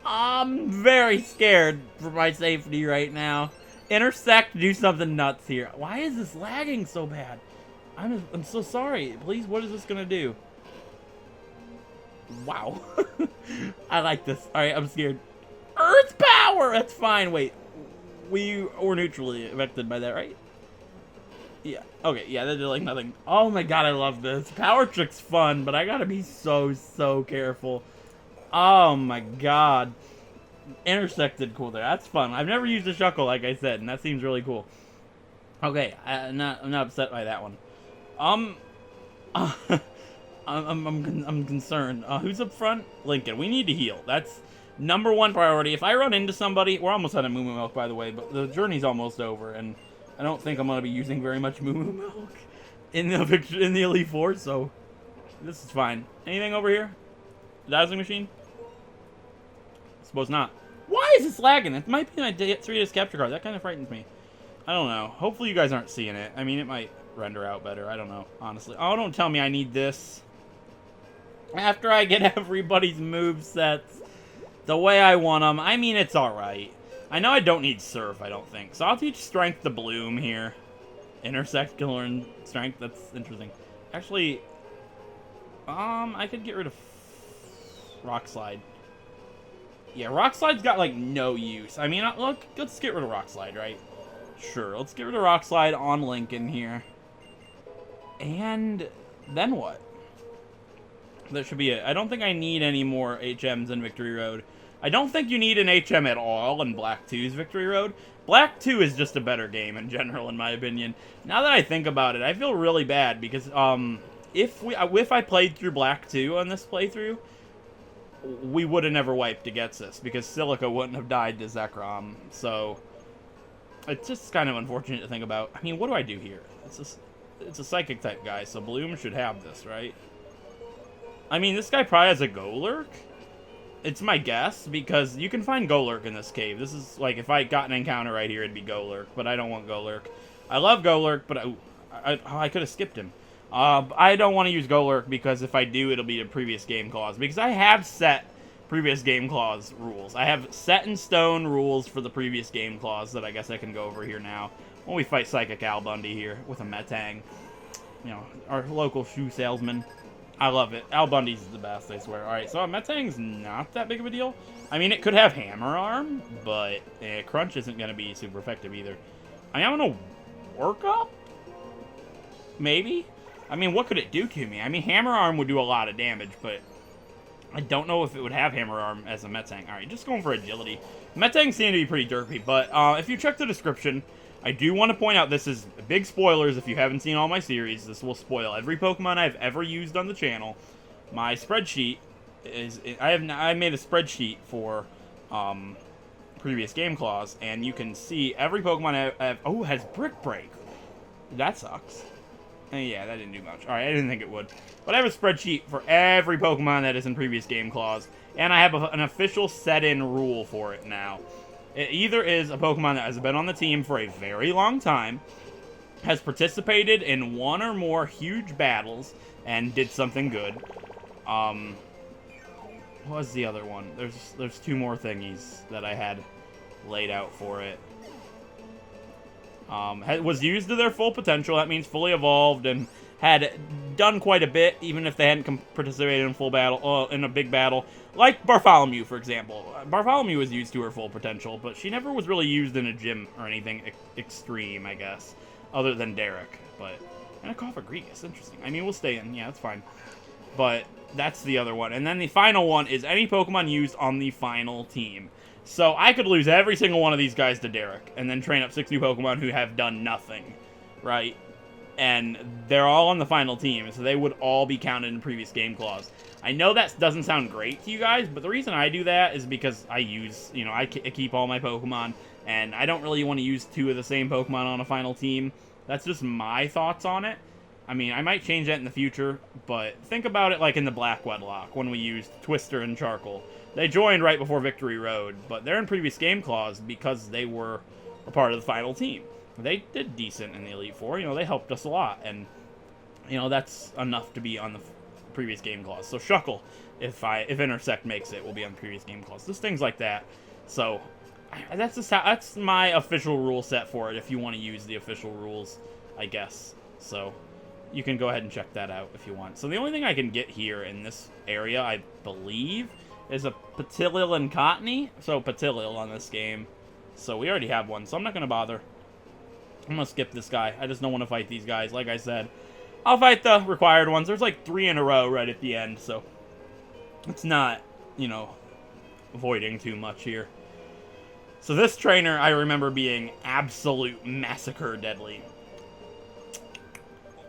I'm very scared for my safety right now. Intersect, do something nuts here. Why is this lagging so bad? I'm so sorry. Please, what is this gonna do? Wow. I like this. Alright, I'm scared. Earth Power! That's fine. Wait. We were neutrally affected by that, right? Yeah. Okay, yeah, that did like nothing. Oh my god, I love this. Power Trick's fun, but I gotta be so careful. Oh my god. Intersected cool there. That's fun. I've never used a Shuckle, like I said, and that seems really cool. Okay, I'm not upset by that one. I'm concerned. Who's up front? Lincoln. We need to heal. That's #1 priority. If I run into somebody, we're almost out of Moo Moo Milk, by the way, but the journey's almost over, and I don't think I'm gonna be using very much Moo Moo Milk in the Elite Four, so this is fine. Anything over here? Dowsing machine? Suppose not. Why is this lagging? It might be my 3-disc capture card. That kind of frightens me. I don't know. Hopefully you guys aren't seeing it. I mean, it might render out better. I don't know, honestly. Oh, don't tell me I need this. After I get everybody's movesets the way I want them, I mean, it's alright. I know I don't need Surf, I don't think. So I'll teach Strength to Bloom here. Intersect can learn Strength. That's interesting. Actually, I could get rid of Rock Slide. Yeah, Rock Slide's got, like, no use. I mean, look, let's get rid of Rock Slide, right? Sure, let's get rid of Rock Slide on Lincoln here. And then what? That should be it. I don't think I need any more HMs in Victory Road. I don't think you need an HM at all in Black 2's Victory Road. Black 2 is just a better game in general, in my opinion. Now that I think about it, I feel really bad because if I played through Black 2 on this playthrough, we would have never wiped against this because Silica wouldn't have died to Zekrom. So it's just kind of unfortunate to think about. I mean, what do I do here? It's a psychic type guy, so Bloom should have this, right? I mean, this guy probably has a Golurk. It's my guess, because you can find Golurk in this cave. This is, like, if I got an encounter right here, it'd be Golurk, but I don't want Golurk. I love Golurk, but I could have skipped him. I don't want to use Golurk, because if I do, it'll be a previous game clause, because I have set previous game clause rules. I have set in stone rules for the previous game clause that I guess I can go over here now. When we fight Psychic Al Bundy here with a Metang. You know, our local shoe salesman. I love it. Al Bundy's the best, I swear. Alright, so Metang's not that big of a deal. I mean, it could have Hammer Arm, but Crunch isn't going to be super effective either. I mean, I'm going to work up? Maybe? I mean, what could it do to me? I mean, Hammer Arm would do a lot of damage, but I don't know if it would have Hammer Arm as a Metang. Alright, just going for agility. Metang seem to be pretty derpy, but if you check the description, I do want to point out, this is big spoilers if you haven't seen all my series. This will spoil every Pokemon I've ever used on the channel. My spreadsheet is... I made a spreadsheet for previous game clause, and you can see every Pokemon I have... Oh, it has Brick Break. That sucks. Yeah, that didn't do much. Alright, I didn't think it would. But I have a spreadsheet for every Pokemon that is in previous game clause, and I have an official set-in rule for it now. It either is a Pokemon that has been on the team for a very long time, has participated in one or more huge battles, and did something good. What was the other one? There's two more thingies that I had laid out for it. Was used to their full potential, that means fully evolved, and had done quite a bit, even if they hadn't participated in full battle, in a big battle. Like Bartholomew, for example. Bartholomew was used to her full potential, but she never was really used in a gym or anything extreme, I guess. Other than Derek, but... And a Cofagrigus, interesting. I mean, we'll stay in, yeah, that's fine. But that's the other one. And then the final one is any Pokemon used on the final team. So I could lose every single one of these guys to Derek, and then train up 6 new Pokemon who have done nothing, right? And they're all on the final team, so they would all be counted in previous game clause. I know that doesn't sound great to you guys, but the reason I do that is because I use, you know, I keep all my Pokemon, and I don't really want to use 2 of the same Pokemon on a final team. That's just my thoughts on it. I mean, I might change that in the future, but think about it like in the Black Wedlock, when we used Twister and Charcoal. They joined right before Victory Road, but they're in previous game clause because they were a part of the final team. They did decent in the Elite Four, you know, they helped us a lot, and, you know, that's enough to be on the previous game clause. So Shuckle, if Intersect makes it, will be on the previous game clause. Just things like that. So, that's my official rule set for it, if you want to use the official rules, I guess. So, you can go ahead and check that out if you want. So the only thing I can get here in this area, I believe, is a Patilil and Cottony. So Patilil on this game. So we already have one, so I'm not going to bother. I'm going to skip this guy. I just don't want to fight these guys. Like I said, I'll fight the required ones. There's like 3 in a row right at the end, so it's not, you know, avoiding too much here. So this trainer, I remember being absolute massacre deadly.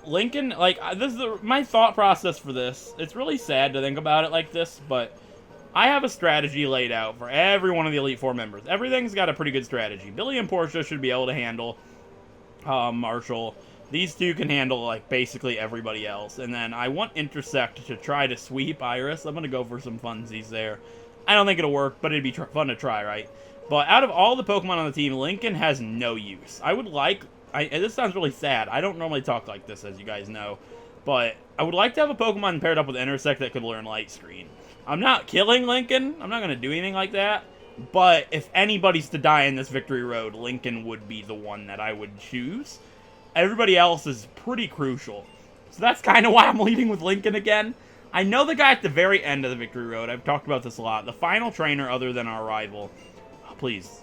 Lincoln, like, this is my thought process for this. It's really sad to think about it like this, but I have a strategy laid out for every one of the Elite Four members. Everything's got a pretty good strategy. Billy and Portia should be able to handle Marshall. These two can handle, like, basically everybody else. And then I want Intersect to try to sweep Iris. I'm going to go for some funsies there. I don't think it'll work, but it'd be fun to try, right? But out of all the Pokemon on the team, Lincoln has no use. I would like... this sounds really sad. I don't normally talk like this, as you guys know. But I would like to have a Pokemon paired up with Intersect that could learn Light Screen. I'm not killing Lincoln. I'm not going to do anything like that. But if anybody's to die in this Victory Road, Lincoln would be the one that I would choose. Everybody else is pretty crucial. So that's kind of why I'm leading with Lincoln again. I know the guy at the very end of the Victory Road. I've talked about this a lot. The final trainer other than our rival. Oh, please.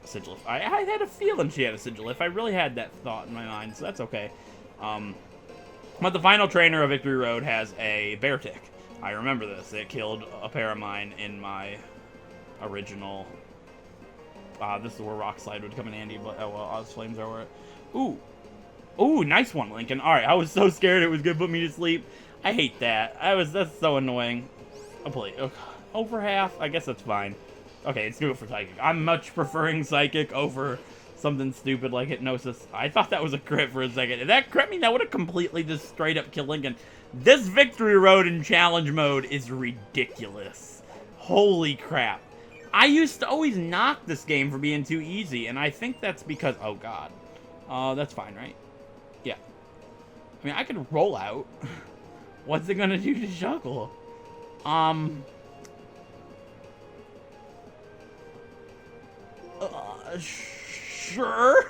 Sigilif. I had a feeling she had a Sigilif. I really had that thought in my mind, so that's okay. But the final trainer of Victory Road has a Beartic. I remember this. It killed a pair of mine in my original... this is where Rock Slide would come in handy, but oh well, Oz Flames are where it... Ooh. Ooh, nice one, Lincoln. Alright, I was so scared it was gonna put me to sleep. I hate that. That's so annoying. Oh, please. Over half? I guess that's fine. Okay, let's do it for Psychic. I'm much preferring Psychic over something stupid like Hypnosis. I thought that was a crit for a second. If that crit me, that would have completely just straight up killed Lincoln. This Victory Road in Challenge Mode is ridiculous. Holy crap. I used to always knock this game for being too easy, and I think that's because... Oh, God. That's fine, right? Yeah. I mean, I could roll out. What's it gonna do to Shuckle? Sure.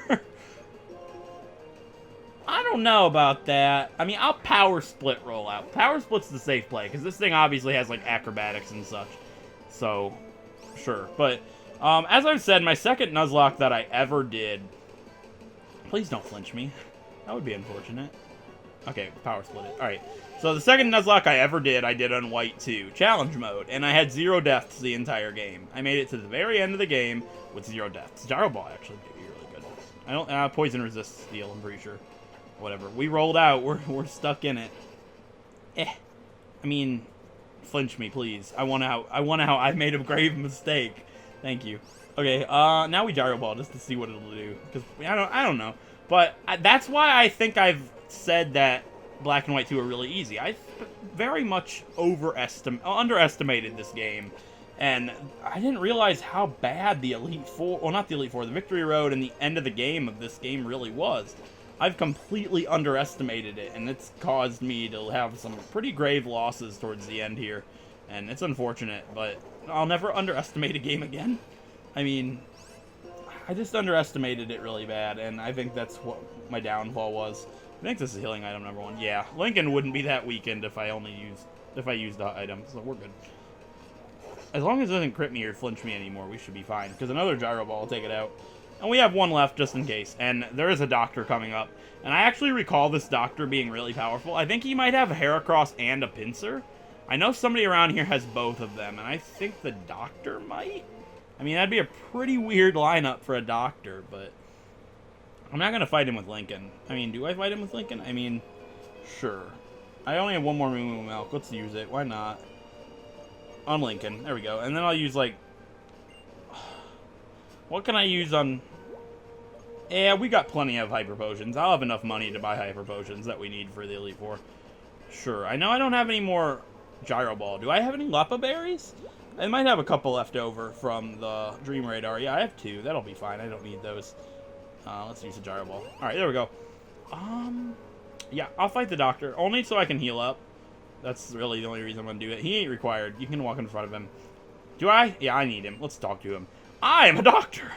I don't know about that. I mean, I'll Power Split roll out. Power Split's the safe play, because this thing obviously has, like, acrobatics and such. So, sure. But, as I've said, my second Nuzlocke that I ever did... Please don't flinch me. That would be unfortunate. Okay, Power Split it. Alright. So, the second Nuzlocke I ever did, I did on White 2. Challenge Mode. And I had 0 deaths the entire game. I made it to the very end of the game with 0 deaths. Gyro Ball actually would be really good. I don't... Poison Resist Steel, I'm pretty sure. Whatever. We rolled out. We're stuck in it. I mean, flinch me, please. I want out. I want out. I've made a grave mistake. Thank you. Okay, now we Gyro Ball just to see what it'll do. Because I don't know. But that's why I think I've said that Black and White 2 are really easy. I very much underestimated this game. And I didn't realize how bad the Elite Four, well, not the Elite Four, the Victory Road and the end of the game of this game really was. I've completely underestimated it, and it's caused me to have some pretty grave losses towards the end here. And it's unfortunate, but I'll never underestimate a game again. I mean, I just underestimated it really bad, and I think that's what my downfall was. I think this is healing item number 1. Yeah, Lincoln wouldn't be that weakened if I used the item, so we're good. As long as it doesn't crit me or flinch me anymore, we should be fine, because another Gyro Ball will take it out. And we have one left just in case. And there is a doctor coming up. And I actually recall this doctor being really powerful. I think he might have a Heracross and a Pinsir. I know somebody around here has both of them. And I think the doctor might. I mean, that'd be a pretty weird lineup for a doctor. But I'm not going to fight him with Lincoln. I mean, do I fight him with Lincoln? I mean, sure. I only have one more Moo Moo Milk. Let's use it. Why not? On Lincoln. There we go. And then I'll use, like... What can I use on... Yeah, we got plenty of hyper potions. I'll have enough money to buy hyper potions that we need for the Elite Four. Sure. I know I don't have any more Gyro Ball. Do I have any Leppa Berries? I might have a couple left over from the Dream Radar. Yeah, I have 2. That'll be fine. I don't need those. Let's use a Gyro Ball. Alright, there we go. Yeah, I'll fight the doctor. Only so I can heal up. That's really the only reason I'm going to do it. He ain't required. You can walk in front of him. Do I? Yeah, I need him. Let's talk to him. I am a doctor!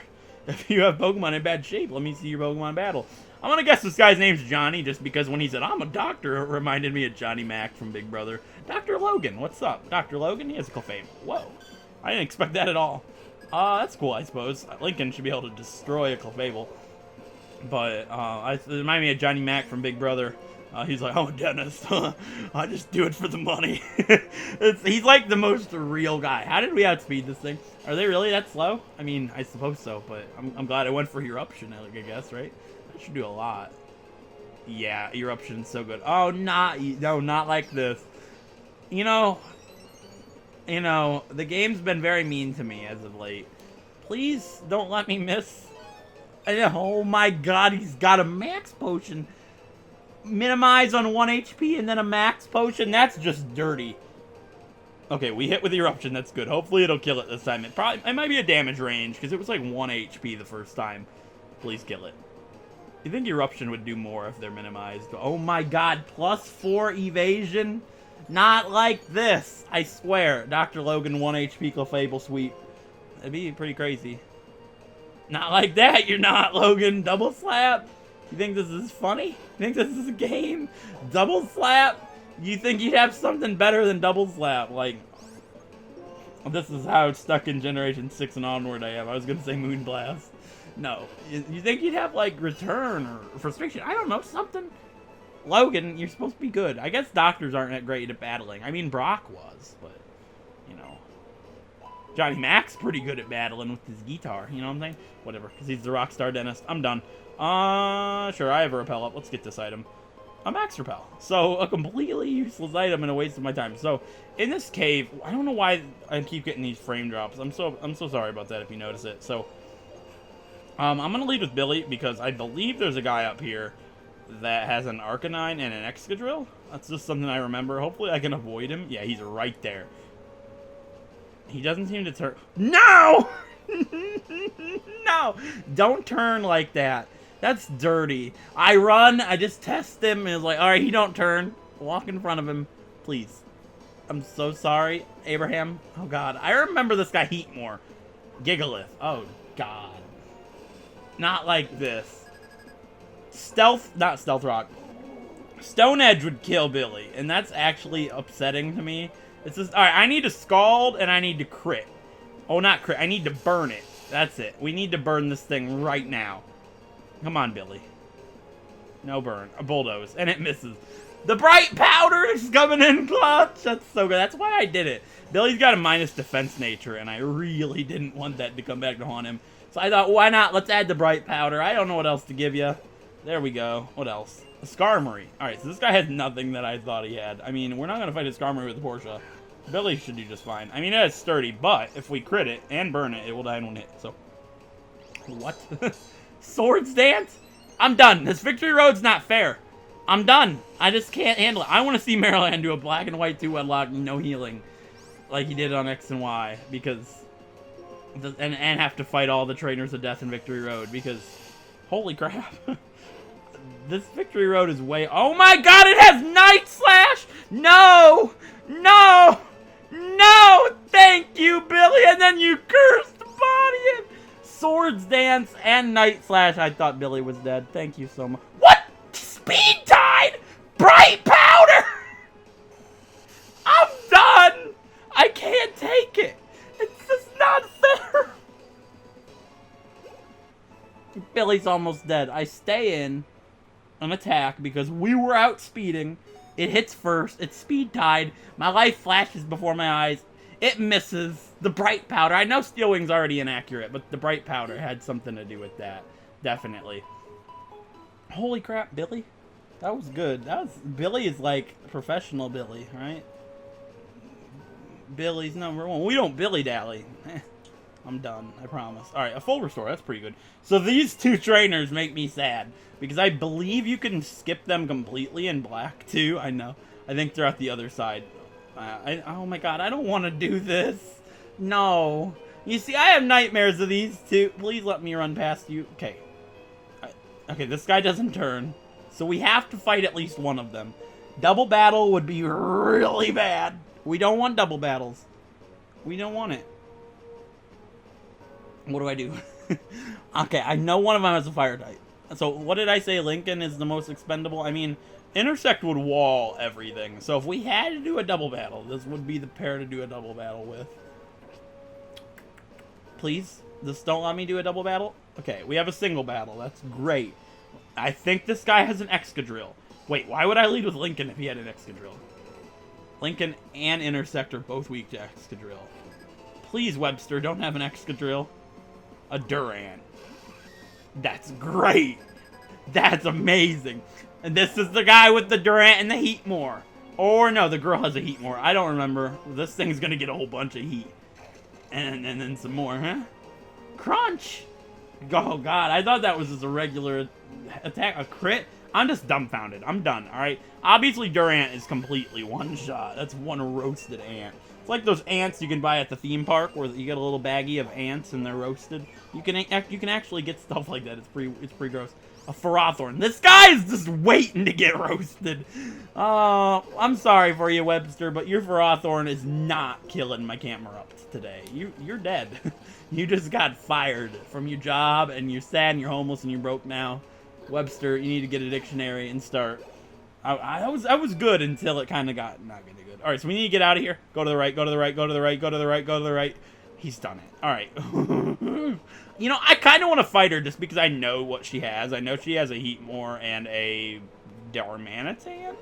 If you have Pokemon in bad shape, let me see your Pokemon battle. I'm going to guess this guy's name's Johnny, just because when he said, I'm a doctor, it reminded me of Johnny Mac from Big Brother. Dr. Logan, what's up? Dr. Logan, he has a Clefable. Whoa. I didn't expect that at all. That's cool, I suppose. Lincoln should be able to destroy a Clefable. But, it reminded me of Johnny Mac from Big Brother. He's like, I'm a dentist. I just do it for the money. He's like the most real guy. How did we outspeed this thing? Are they really that slow? I mean, I suppose so, but I'm glad I went for Eruption, I guess, right? That should do a lot. Yeah, Eruption's so good. Oh, no, not like this. You know, the game's been very mean to me as of late. Please don't let me miss. Oh my god, he's got a max potion. Minimize on 1 HP and then a max potion. That's just dirty. Okay, we hit with Eruption. That's good. Hopefully it'll kill it this time. It might be a damage range because it was like 1 HP the first time. Please kill it. You think Eruption would do more if they're minimized? Oh my god, +4 evasion? Not like this. I swear. Dr. Logan 1 HP Clefable sweep. That'd be pretty crazy. Not like that, you're not, Logan. Double slap? You think this is funny? You think this is a game? Double slap? You think you'd have something better than double slap? Like, this is how it's stuck in Generation 6 and onward I am. I was going to say Moonblast. No. You think you'd have, like, Return or Frustration? I don't know, something. Logan, you're supposed to be good. I guess doctors aren't that great at battling. I mean, Brock was, but, you know. Johnny Mac's pretty good at battling with his guitar, you know what I'm saying? Whatever, because he's the Rockstar Dentist. I'm done. Sure, I have a Repel up. Let's get this item. A Max Repel. So, a completely useless item and a waste of my time. So, in this cave, I don't know why I keep getting these frame drops. I'm so sorry about that if you notice it. So, I'm going to lead with Billy because I believe there's a guy up here that has an Arcanine and an Excadrill. That's just something I remember. Hopefully I can avoid him. Yeah, he's right there. He doesn't seem to turn. No! No! Don't turn like that. That's dirty. I run, I just test him, and it's like, alright, he don't turn. Walk in front of him, please. I'm so sorry, Abraham. Oh, God. I remember this guy Heatmore. Gigalith. Oh, God. Not like this. Not Stealth Rock. Stone Edge would kill Billy, and that's actually upsetting to me. It's just, alright, I need to Scald, and I need to crit. Oh, not crit. I need to burn it. That's it. We need to burn this thing right now. Come on, Billy. No burn. A Bulldoze. And it misses. The Bright Powder is coming in clutch. That's so good. That's why I did it. Billy's got a minus defense nature, and I really didn't want that to come back to haunt him. So I thought, why not? Let's add the Bright Powder. I don't know what else to give you. There we go. What else? A Skarmory. Alright, so this guy has nothing that I thought he had. I mean, we're not going to fight a Skarmory with a Porsche. Billy should do just fine. I mean, it's sturdy, but if we crit it and burn it, it will die in one hit. So, what? Swords Dance? I'm done. This victory road's not fair. I'm done. I just can't handle it. I want to see Maryland do a black and white 2 wedlock, no healing, like he did on X and Y, because, and have to fight all the trainers of death in Victory Road, because, holy crap. This Victory Road is way, oh my god, it has Night Slash! No! No! No! Thank you, Billy, and then you cursed the body in! Swords Dance and Night Slash. I thought Billy was dead. Thank you so much. What? Speed Tide? Bright Powder? I'm done! I can't take it. It's just not fair. Billy's almost dead. I stay in an attack because we were outspeeding. It hits first. It's Speed Tide. My life flashes before my eyes. It misses. The Bright Powder. I know Steel Wing's already inaccurate, but the Bright Powder had something to do with that. Definitely. Holy crap, Billy. That was good. Billy is like professional Billy, right? Billy's #1. We don't Billy-dally. I'm done. I promise. Alright, a full restore. That's pretty good. So these two trainers make me sad. Because I believe you can skip them completely in black, too. I know. I think they're at the other side. Oh my god, I don't want to do this. No. You see, I have nightmares of these two. Please let me run past you. Okay. Okay, this guy doesn't turn. So we have to fight at least one of them. Double battle would be really bad. We don't want double battles. We don't want it. What do I do? Okay, I know one of them has a fire type. So what did I say? Lincoln is the most expendable? I mean, Intersect would wall everything. So if we had to do a double battle, this would be the pair to do a double battle with. Please? Just don't let me do a double battle? Okay, we have a single battle. That's great. I think this guy has an Excadrill. Wait, why would I lead with Lincoln if he had an Excadrill? Lincoln and Intersect are both weak to Excadrill. Please, Webster, don't have an Excadrill. A Durant. That's great. That's amazing. And this is the guy with the Durant and the Heatmore. Or no, the girl has a Heatmore. I don't remember. This thing's gonna get a whole bunch of heat. And then some more, huh? Crunch! Oh god, I thought that was just a regular attack. A crit? I'm just dumbfounded. I'm done, alright? Obviously, Durant is completely one shot. That's one roasted ant. It's like those ants you can buy at the theme park where you get a little baggie of ants and they're roasted. You can actually get stuff like that. It's pretty gross. A Ferrothorn. This guy is just waiting to get roasted. I'm sorry for you, Webster, but your Ferrothorn is not killing my Camerupt today. You're dead. You just got fired from your job and you're sad and you're homeless and you're broke now. Webster, you need to get a dictionary and start. I was good until it kind of got not gonna good. All right, so we need to get out of here. Go to the right. Go to the right. Go to the right. Go to the right. Go to the right. He's done it. All right. You know, I kind of want to fight her just because I know what she has. I know she has a Heatmore and a Darmanitan.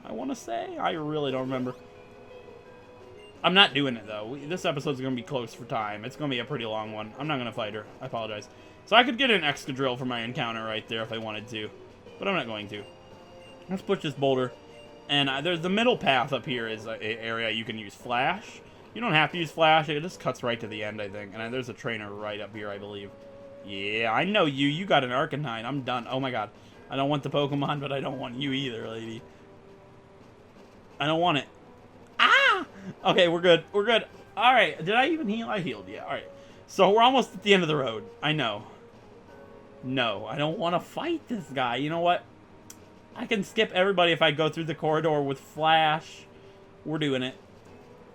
I want to say. I really don't remember. I'm not doing it though. This episode's gonna be close for time. It's gonna be a pretty long one. I'm not gonna fight her. I apologize. So I could get an Excadrill for my encounter right there if I wanted to, but I'm not going to. Let's push this boulder. And there's the middle path up here is an area you can use Flash. You don't have to use Flash. It just cuts right to the end, I think. And there's a trainer right up here, I believe. Yeah, I know you. You got an Arcanine. I'm done. Oh, my God. I don't want the Pokemon, but I don't want you either, lady. I don't want it. Ah! Okay, we're good. We're good. All right. Did I even heal? I healed. Yeah. All right. So we're almost at the end of the road. I know. No, I don't want to fight this guy. You know what? I can skip everybody if I go through the corridor with Flash. We're doing it.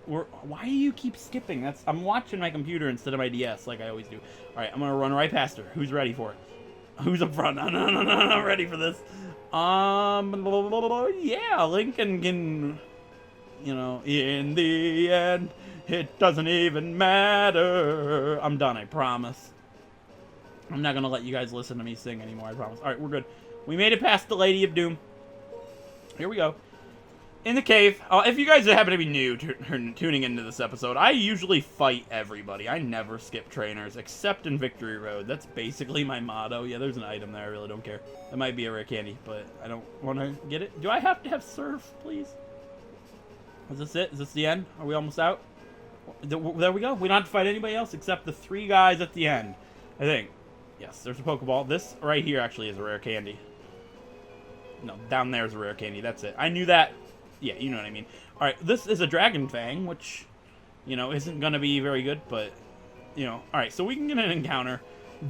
Why do you keep skipping? I'm watching my computer instead of my DS like I always do. All right, I'm going to run right past her. Who's ready for it? Who's up front? No, I'm ready for this. Yeah, Lincoln can, you know, in the end, it doesn't even matter. I'm done, I promise. I'm not going to let you guys listen to me sing anymore, I promise. All right, we're good. We made it past the Lady of Doom. Here we go. In the cave. If you guys happen to be new tuning into this episode, I usually fight everybody. I never skip trainers, except in Victory Road. That's basically my motto. Yeah, there's an item there. I really don't care. That might be a rare candy, but I don't want to get it. Do I have to have Surf, please? Is this it? Is this the end? Are we almost out? There we go. We don't have to fight anybody else except the 3 guys at the end, I think. Yes, there's a Pokeball. This right here actually is a rare candy. No, down there is a rare candy. That's it. I knew that. Yeah, you know what I mean. All right, this is a Dragon Fang, which, you know, isn't going to be very good, but, you know. All right, so we can get an encounter.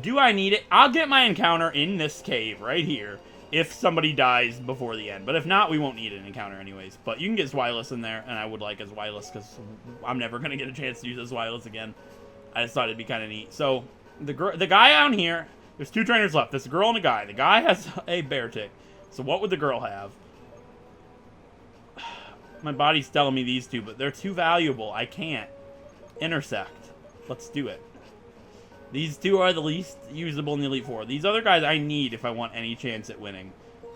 Do I need it? I'll get my encounter in this cave right here if somebody dies before the end. But if not, we won't need an encounter anyways. But you can get Zweilous in there, and I would like a Zweilous because I'm never going to get a chance to use a Zweilous again. I just thought it'd be kind of neat. So, the guy down here, there's 2 trainers left. There's a girl and a guy. The guy has a bear tick. So what would the girl have? My body's telling me these 2, but they're too valuable. I can't. Intersect. Let's do it. These 2 are the least usable in the Elite 4. These other guys I need if I want any chance at winning.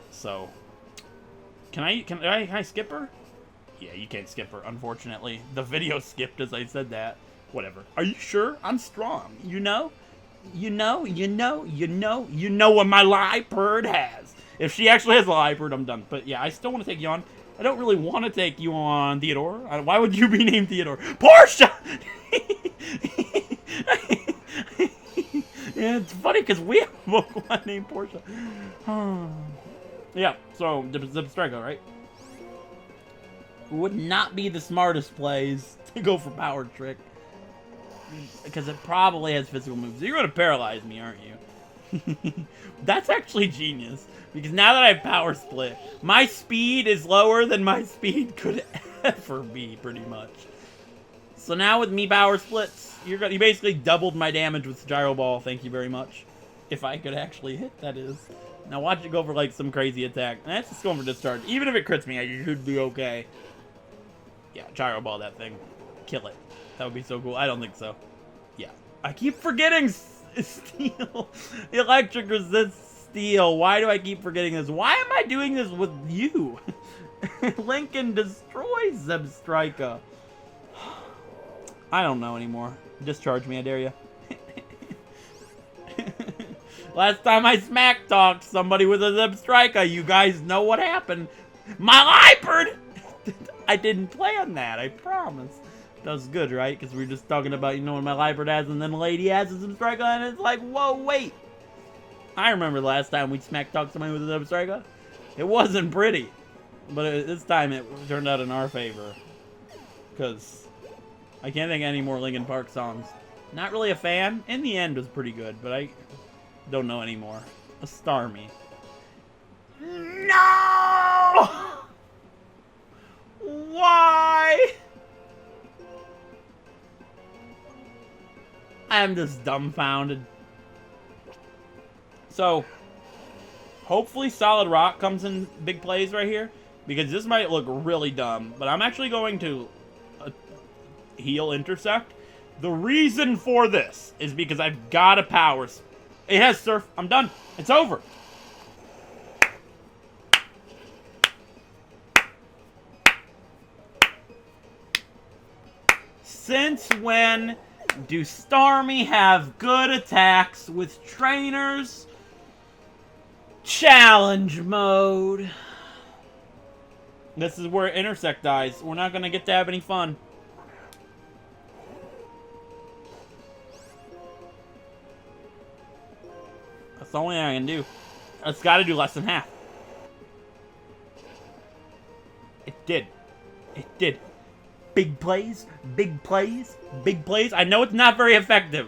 So, can I skip her? Yeah, you can't skip her, unfortunately. The video skipped as I said that. Whatever. Are you sure? I'm strong. You know? You know what my Liepard has. If she actually has a Liepard, I'm done. But yeah, I still want to take you on. I don't really want to take you on, Theodore. Why would you be named Theodore? Portia! Yeah, it's funny because we have a Pokemon named Portia. Yeah, so Zebstrika, right? Would not be the smartest plays to go for Power Trick. Because it probably has physical moves. You're going to paralyze me, aren't you? That's actually genius. Because now that I have Power Split, my speed is lower than my speed could ever be, pretty much. So now with me Power Splits, you basically doubled my damage with Gyro Ball. Thank you very much. If I could actually hit, that is. Now watch it go for like some crazy attack. And that's just going for discharge. Even if it crits me, I should be okay. Yeah, Gyro Ball that thing. Kill it. That would be so cool. I don't think so. Yeah. I keep forgetting Steel. Electric Resist Steel. Why do I keep forgetting this? Why am I doing this with you? Lincoln destroys Zebstrika. I don't know anymore. Discharge me, I dare you. Last time I smack talked somebody with a Zebstrika, you guys know what happened. My Liepard! I didn't plan that, I promise. Does good, right? Because we were just talking about, you know, when my Liepard has and then the lady has a Zebstrika, and it's like, whoa, wait. I remember the last time we smack talked somebody with a Zebstrika. It wasn't pretty. But this time it turned out in our favor. Because I can't think of any more Linkin Park songs. Not really a fan. In the end, it was pretty good, but I don't know anymore. A Starmie. No! Why? I'm just dumbfounded. So, hopefully Solid Rock comes in big plays right here. Because this might look really dumb. But I'm actually going to heal Intersect. The reason for this is because I've got a Power. It has Surf. I'm done. It's over. Since when do Starmie have good attacks with trainers? Challenge mode. This is where Intersect dies. We're not going to get to have any fun. That's the only thing I can do. It's got to do less than half. It did. It did. Big plays, big plays, big plays. I know it's not very effective,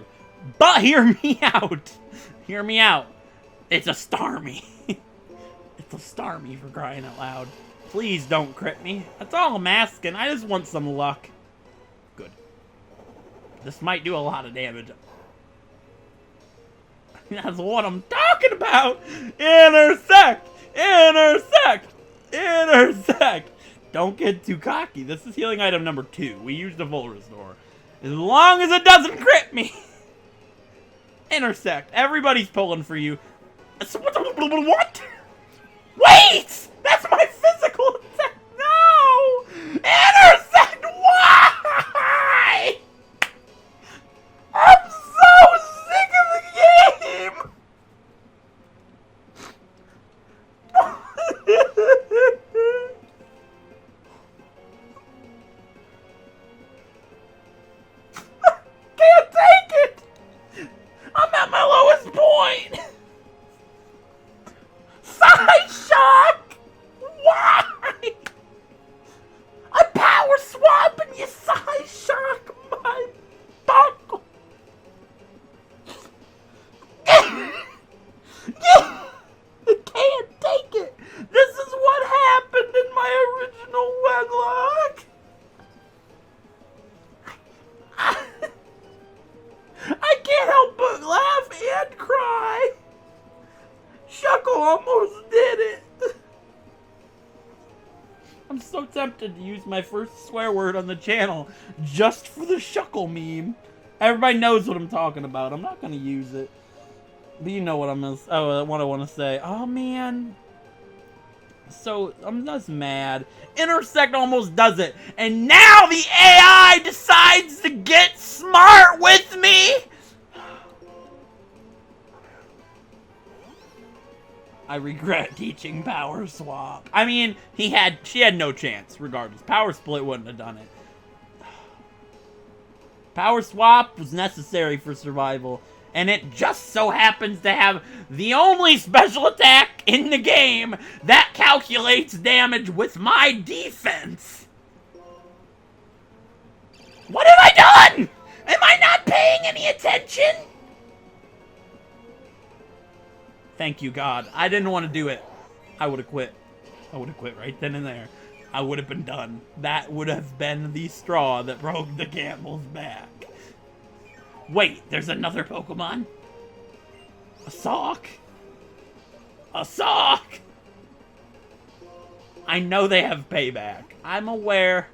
but hear me out. Hear me out. It's a Starmie. It's a Starmie, for crying out loud. Please don't crit me. That's all I'm asking. I just want some luck. Good. This might do a lot of damage. That's what I'm talking about. Intersect! Intersect! Intersect! Don't get too cocky. This is healing item number 2. We used a full restore. As long as it doesn't crit me. Intersect. Everybody's pulling for you. What? Wait! That's my physical attack. No! Intersect! Why? I'm so sick of the game! Can't take it! I'm at my lowest point! Side shock! Why? I power swap and you side shock my buckle! I can't take it! This is what happened in my original wedlock! I can't help but laugh and cry! Shuckle almost did it! I'm so tempted to use my first swear word on the channel just for the Shuckle meme. Everybody knows what I'm talking about. I'm not going to use it. But you know what what I want to say. Oh, man. So, I'm just mad. Intersect almost does it. And now the AI decides to get smart with me! I regret teaching Power Swap. I mean, she had no chance, regardless. Power Split wouldn't have done it. Power Swap was necessary for survival. and it just so happens to have the only special attack in the game that calculates damage with my defense. What have I done? Am I not paying any attention? Thank you, God. I didn't want to do it. I would have quit. I would have quit right then and there. I would have been done. That would have been the straw that broke the camel's back. Wait, there's another Pokemon? A sock? A sock! I know they have payback. I'm aware.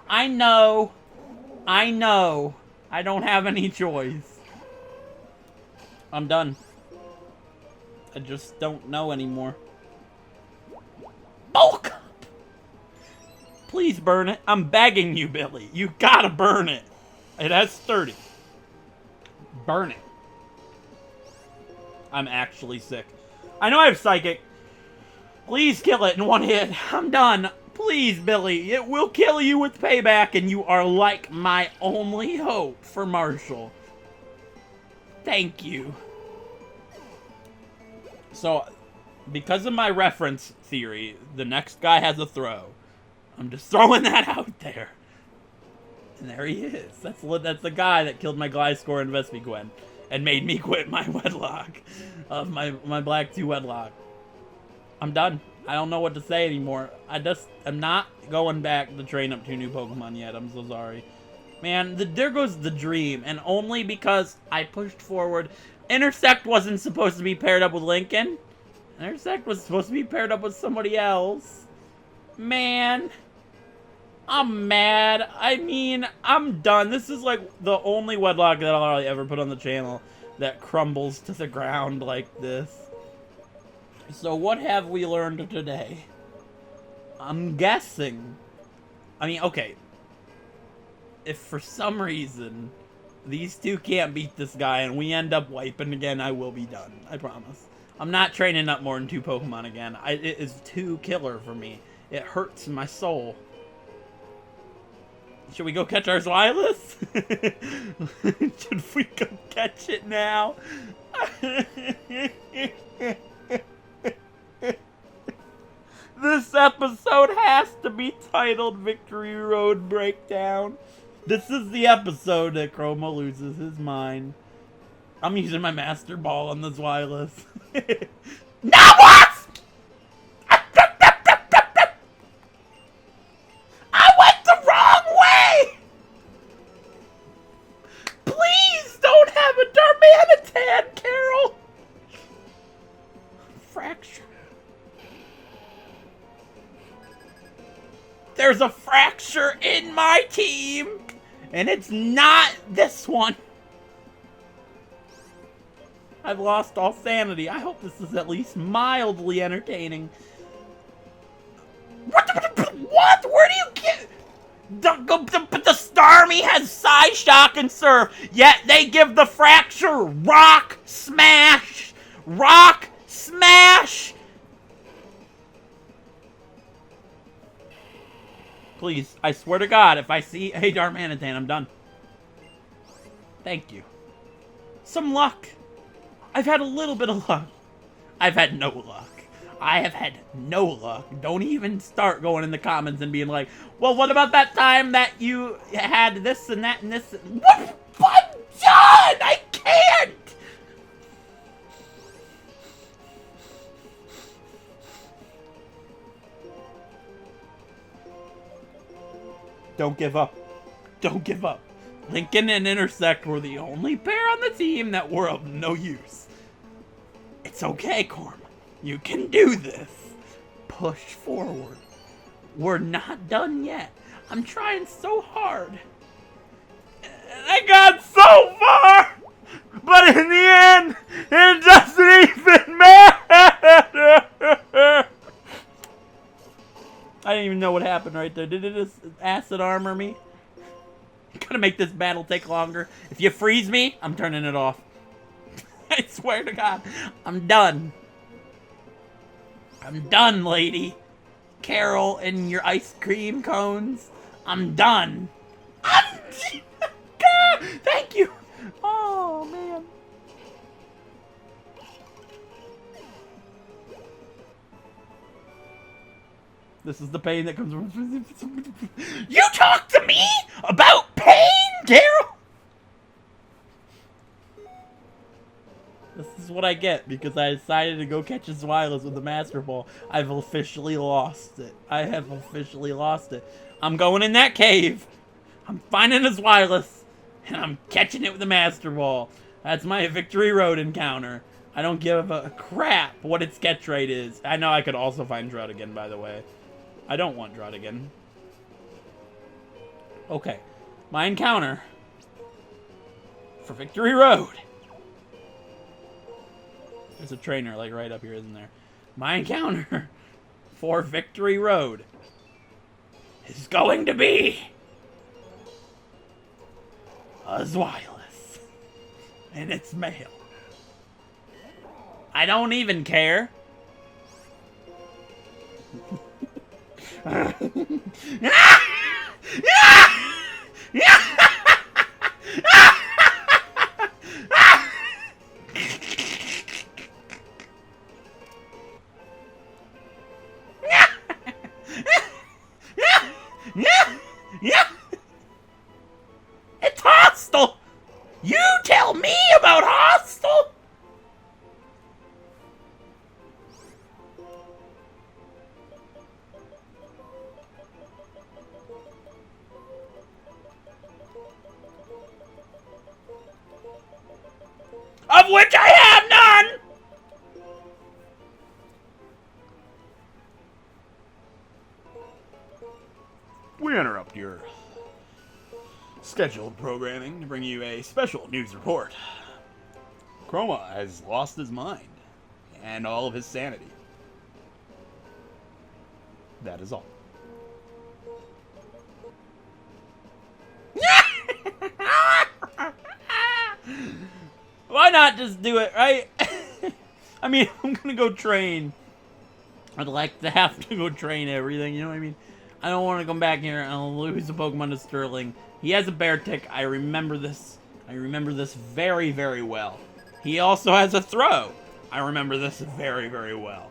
I know. I know. I don't have any choice. I'm done. I just don't know anymore. Bulk up! Please burn it. I'm begging you, Billy. You gotta burn it. It has 30. Burn it. I'm actually sick. I know I have Psychic. Please kill it in one hit. I'm done. Please, Billy. It will kill you with payback, and you are like my only hope for Marshall. Thank you. So, because of my reference theory, the next guy has a throw. I'm just throwing that out there. And there he is. That's the guy that killed my Gliscor and Vespiquen and made me quit my wedlock. My Black 2 wedlock. I'm done. I don't know what to say anymore. I'm not going back to train up 2 new Pokemon yet. I'm so sorry. Man, there goes the dream. And only because I pushed forward. Intersect wasn't supposed to be paired up with Lincoln. Intersect was supposed to be paired up with somebody else. Man. I'm mad. I mean, I'm done. This is like the only wedlock that I'll ever put on the channel that crumbles to the ground like this. So what have we learned today? I'm guessing. I mean, okay. If for some reason these two can't beat this guy and we end up wiping again, I will be done. I promise. I'm not training up more than 2 Pokemon again. It is too killer for me. It hurts my soul. Should we go catch our Zweilous? Should we go catch it now? This episode has to be titled Victory Road Breakdown. This is the episode that Kroma loses his mind. I'm using my Master Ball on the Zweilous. Now what? I went the wrong way! Please don't have a Darmanitan, Carol! Fracture. There's a fracture in my team, and it's not this one. I've lost all sanity. I hope this is at least mildly entertaining. What? Where do you get... The Starmie has Psyshock and Surf, yet they give the Fracture Rock Smash! Rock Smash! Please, I swear to God, if I see a Darmanitan, I'm done. Thank you. Some luck. I've had a little bit of luck. I've had no luck. I have had no luck. Don't even start going in the comments and being like, well, what about that time that you had this and that and this? What? I'm done! I can't! Don't give up. Don't give up. Lincoln and Intersect were the only pair on the team that were of no use. It's okay, Kroma. You can do this. Push forward. We're not done yet. I'm trying so hard. I got so far! But in the end, it doesn't even matter! I didn't even know what happened right there. Did it just acid armor me? Gotta make this battle take longer. If you freeze me, I'm turning it off. I swear to God, I'm done. I'm done, lady. Carol and your ice cream cones. I'm done. Thank you. Oh, man. This is the pain that comes from... You talk to me about pain, Daryl? This is what I get because I decided to go catch his wireless with the Master Ball. I've officially lost it. I have officially lost it. I'm going in that cave. I'm finding his wireless. And I'm catching it with the Master Ball. That's my Victory Road encounter. I don't give a crap what its catch rate is. I know I could also find Druddigan, by the way. I don't want Druddigan. Okay. My encounter for Victory Road. There's a trainer, like, right up here, isn't there? My encounter for Victory Road is going to be a Zwilus. And it's male. I don't even care. It's hostile! You tell me about hostile! Of which I have none! We interrupt your scheduled programming to bring you a special news report. Kroma has lost his mind and all of his sanity. That is all. Why not just do it, right? I mean, I'm gonna go train. I'd like to have to go train everything, you know what I mean? I don't want to come back here and lose a Pokemon to Sterling. He has a bear tick. I remember this. I remember this very, very well. He also has a throw. I remember this very, very well.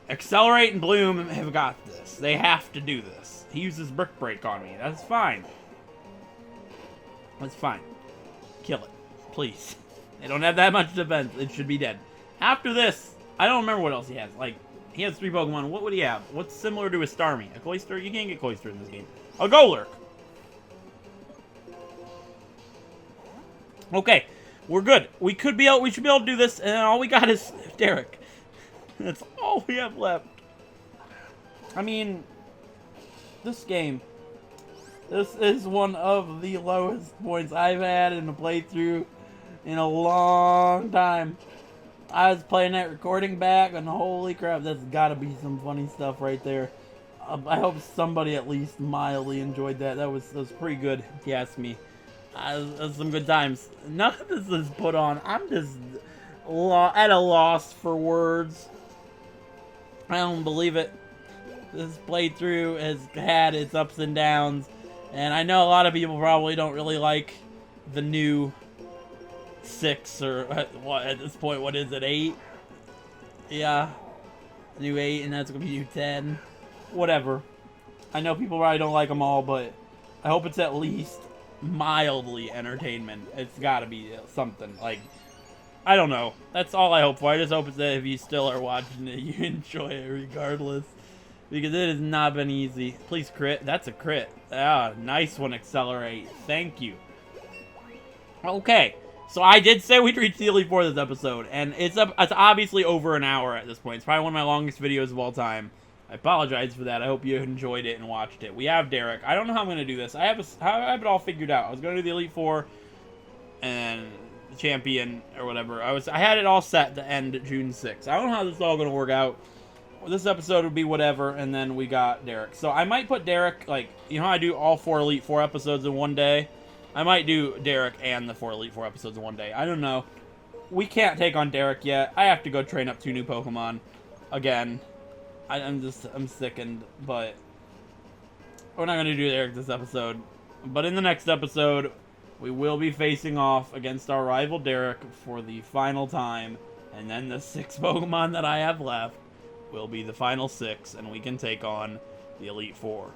Accelerate and Bloom have got this. They have to do this. He uses Brick Break on me. That's fine. That's fine. Kill it. Please. They don't have that much defense. It should be dead. After this, I don't remember what else he has. Like, he has 3 Pokemon. What would he have? What's similar to a Starmie? A Cloyster? You can't get Cloyster in this game. A Golurk. Okay, we're good. We should be able to do this, and all we got is Derek. That's all we have left. I mean, this game, this is one of the lowest points I've had in a playthrough in a long time. I was playing that recording back, and holy crap, that's gotta be some funny stuff right there. I hope somebody at least mildly enjoyed that. That was pretty good, if you ask me. It was some good times. None of this is put on. I'm just at a loss for words. I don't believe it. This playthrough has had its ups and downs, and I know a lot of people probably don't really like the new 6 or what at this point. What is it? 8? Yeah, new 8, and that's gonna be new 10. Whatever. I know people probably don't like them all, but I hope it's at least mildly entertainment. It's gotta be something. Like, I don't know. That's all I hope for. I just hope that if you still are watching it, you enjoy it regardless. Because it has not been easy. Please crit. That's a crit. Ah, nice one, Accelerate. Thank you. Okay. So I did say we'd reach the Elite Four this episode. And it's obviously over an hour at this point. It's probably one of my longest videos of all time. I apologize for that. I hope you enjoyed it and watched it. We have Derek. I don't know how I'm going to do this. I have it all figured out. I was going to do the Elite Four and the Champion or whatever. I had it all set to end June 6th. I don't know how this is all going to work out. This episode would be whatever, and then we got Derek. So I might put Derek, like, you know how I do all 4 Elite Four episodes in one day? I might do Derek and the 4 Elite Four episodes in one day. I don't know. We can't take on Derek yet. I have to go train up 2 new Pokemon. Again. I'm sickened, but we're not going to do Derek this episode. But in the next episode, we will be facing off against our rival Derek for the final time. And then the 6 Pokemon that I have left will be the final 6, and we can take on the Elite Four.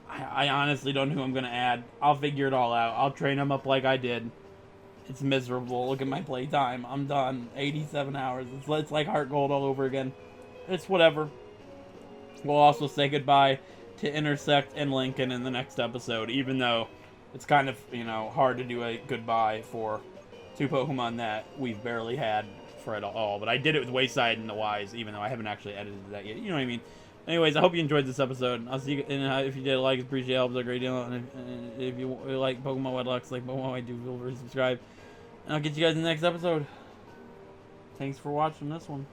I honestly don't know who I'm going to add. I'll figure it all out. I'll train them up like I did. It's miserable. Look at my playtime. I'm done. 87 hours. It's like Heart Gold all over again. It's whatever. We'll also say goodbye to Intersect and Lincoln in the next episode, even though it's kind of, you know, hard to do a goodbye for two Pokemon that we've barely had for it all. But I did it with Wayside and the Wise, even though I haven't actually edited that yet. You know what I mean? Anyways, I hope you enjoyed this episode. I'll see you, and if you did, like, appreciate it, helps a great deal. And if you like Pokemon Wedlocks, like Pokemon White, do feel free to subscribe. And I'll get you guys in the next episode. Thanks for watching this one.